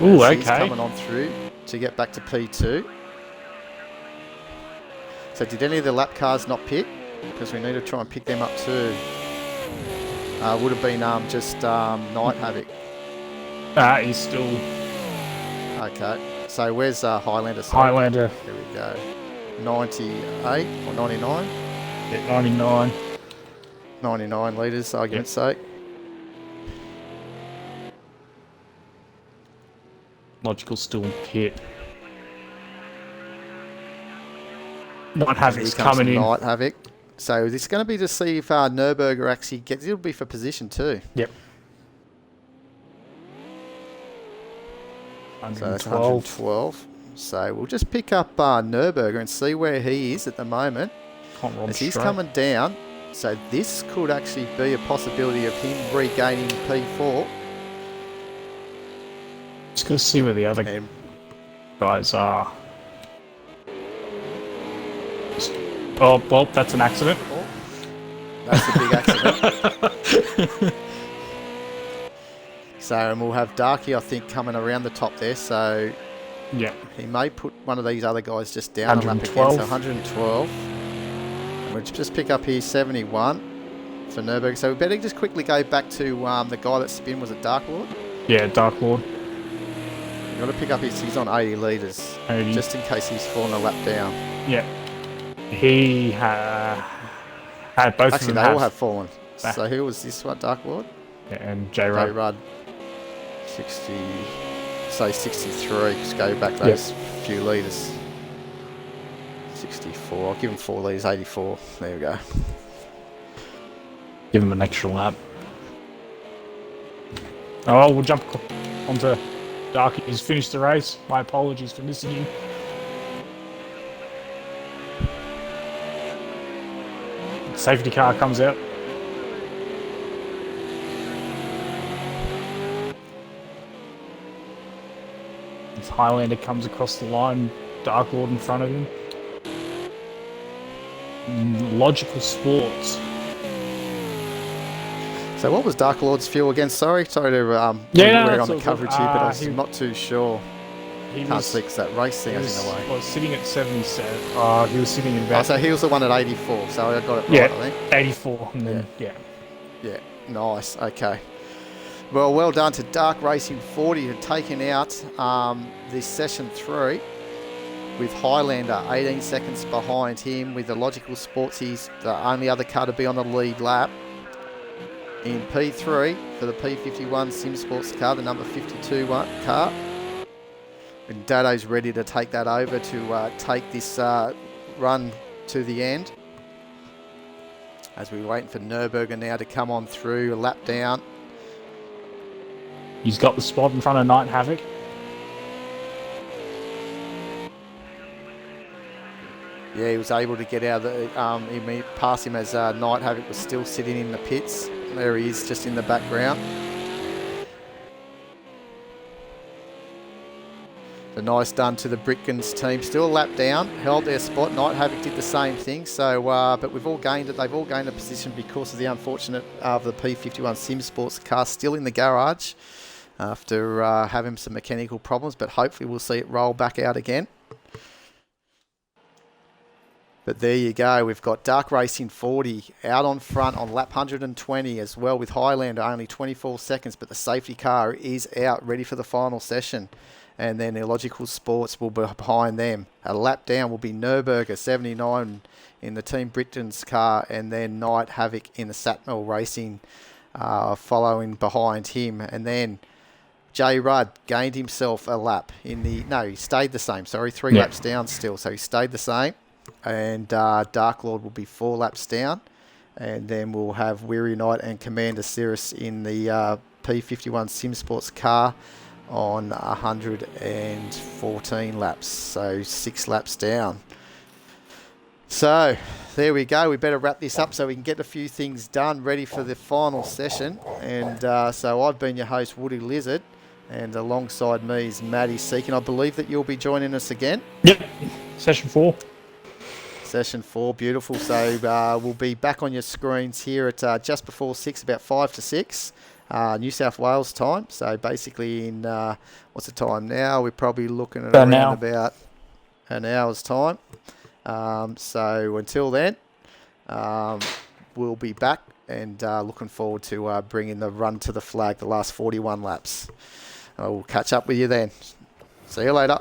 Ooh,
as He's
okay.
coming on through to get back to P2. So did any of the lap cars not pit? Because we need to try and pick them up too. Would have been just Night Havoc.
He's still
Okay. So where's Highlander?
Highlander.
Here we go. 98 or 99?
At 99.
99 litres, argument's sake.
Logical still in pit. Not Havoc's
Here comes
coming in.
Night Havoc. So it's going to be to see if Nürburger actually gets. It'll be for position too.
Yep.
So that's
112.
112. So we'll just pick up Nürburger and see where he is at the moment.
Can't roll
As he's
straight.
coming down. So this could actually be a possibility of him regaining P4.
Just gonna see where the other
And
guys are. Oh, well, that's an accident.
that's a big accident. So, and we'll have Darky, I think, coming around the top there. So
Yeah.
he may put one of these other guys just down a lap again. So 112. And we'll just pick up here 71 for Nürburgring. So we better just quickly go back to the guy that spin. Was it Dark Lord?
Yeah, Dark Lord.
You've got to pick up he's on 80 litres.
80.
Just in case he's fallen a lap down.
Yeah. He had both
Actually,
of
they
them
all have fallen.
Back.
So who was this one? Dark Lord?
Yeah, and J
Ray
Rudd.
Rudd. 60, say 63, just go back those few litres. 64, I'll give him 4 litres, 84. There we go.
Give him an extra lap. Oh, we'll jump onto Darky. He's finished the race. My apologies for missing him. Safety car comes out. As Highlander comes across the line Dark Lord in front of him. Logical Sports.
So what was Dark Lord's fuel again? Sorry to we're on the coverage here, but I was not too sure. Can't see because that race thing is in the way.
Well, sitting at 77. He was sitting in about...
so he was the one at 84, so I got it right, I think.
84, and then,
Yeah, nice, okay. Well done to Dark Racing 40 for taking out this session 3 with Highlander 18 seconds behind him. With the Logical Sports, he's the only other car to be on the lead lap. In P3 for the P51 Sim Sports car, the number 52 car. And Dado's ready to take that over to take this run to the end. As we're waiting for Nürburgring now to come on through, a lap down.
He's got the spot in front of Night Havoc.
Yeah, he was able to get out of the, past him as Night Havoc was still sitting in the pits. There he is, just in the background. So nice done to the Britkins team. Still a lap down, held their spot. Night Havoc did the same thing. So, but we've all gained it. They've all gained a position because of the unfortunate of the P51 Sim Sports car still in the garage after having some mechanical problems. But hopefully we'll see it roll back out again. But there you go. We've got Dark Racing 40 out on front on lap 120 as well, with Highlander only 24 seconds. But the safety car is out, ready for the final session. And then Illogical Sports will be behind them. A lap down will be Nürburgring 79 in the Team Britain's car, and then Night Havoc in the Satmel Racing following behind him. And then Jay Rudd gained himself a lap in the... No, he stayed the same. Sorry, 3 laps down still. So he stayed the same. And Dark Lord will be 4 laps down. And then we'll have Weary Knight and Commander Cirrus in the P51 Sim Sports car on 114 laps, so 6 laps down. So there we go. We better wrap this up so we can get a few things done, ready for the final session. And so I've been your host, Woody Lizard, and alongside me is Matty Seekin. I believe that you'll be joining us again.
Yep, session 4.
Session 4, beautiful. So we'll be back on your screens here at just before 6, about 5 to 6. New South Wales time. So basically in, what's the time now? We're probably looking at around about an hour's time. So until then, we'll be back and looking forward to bringing the run to the flag, the last 41 laps. We'll catch up with you then. See you later.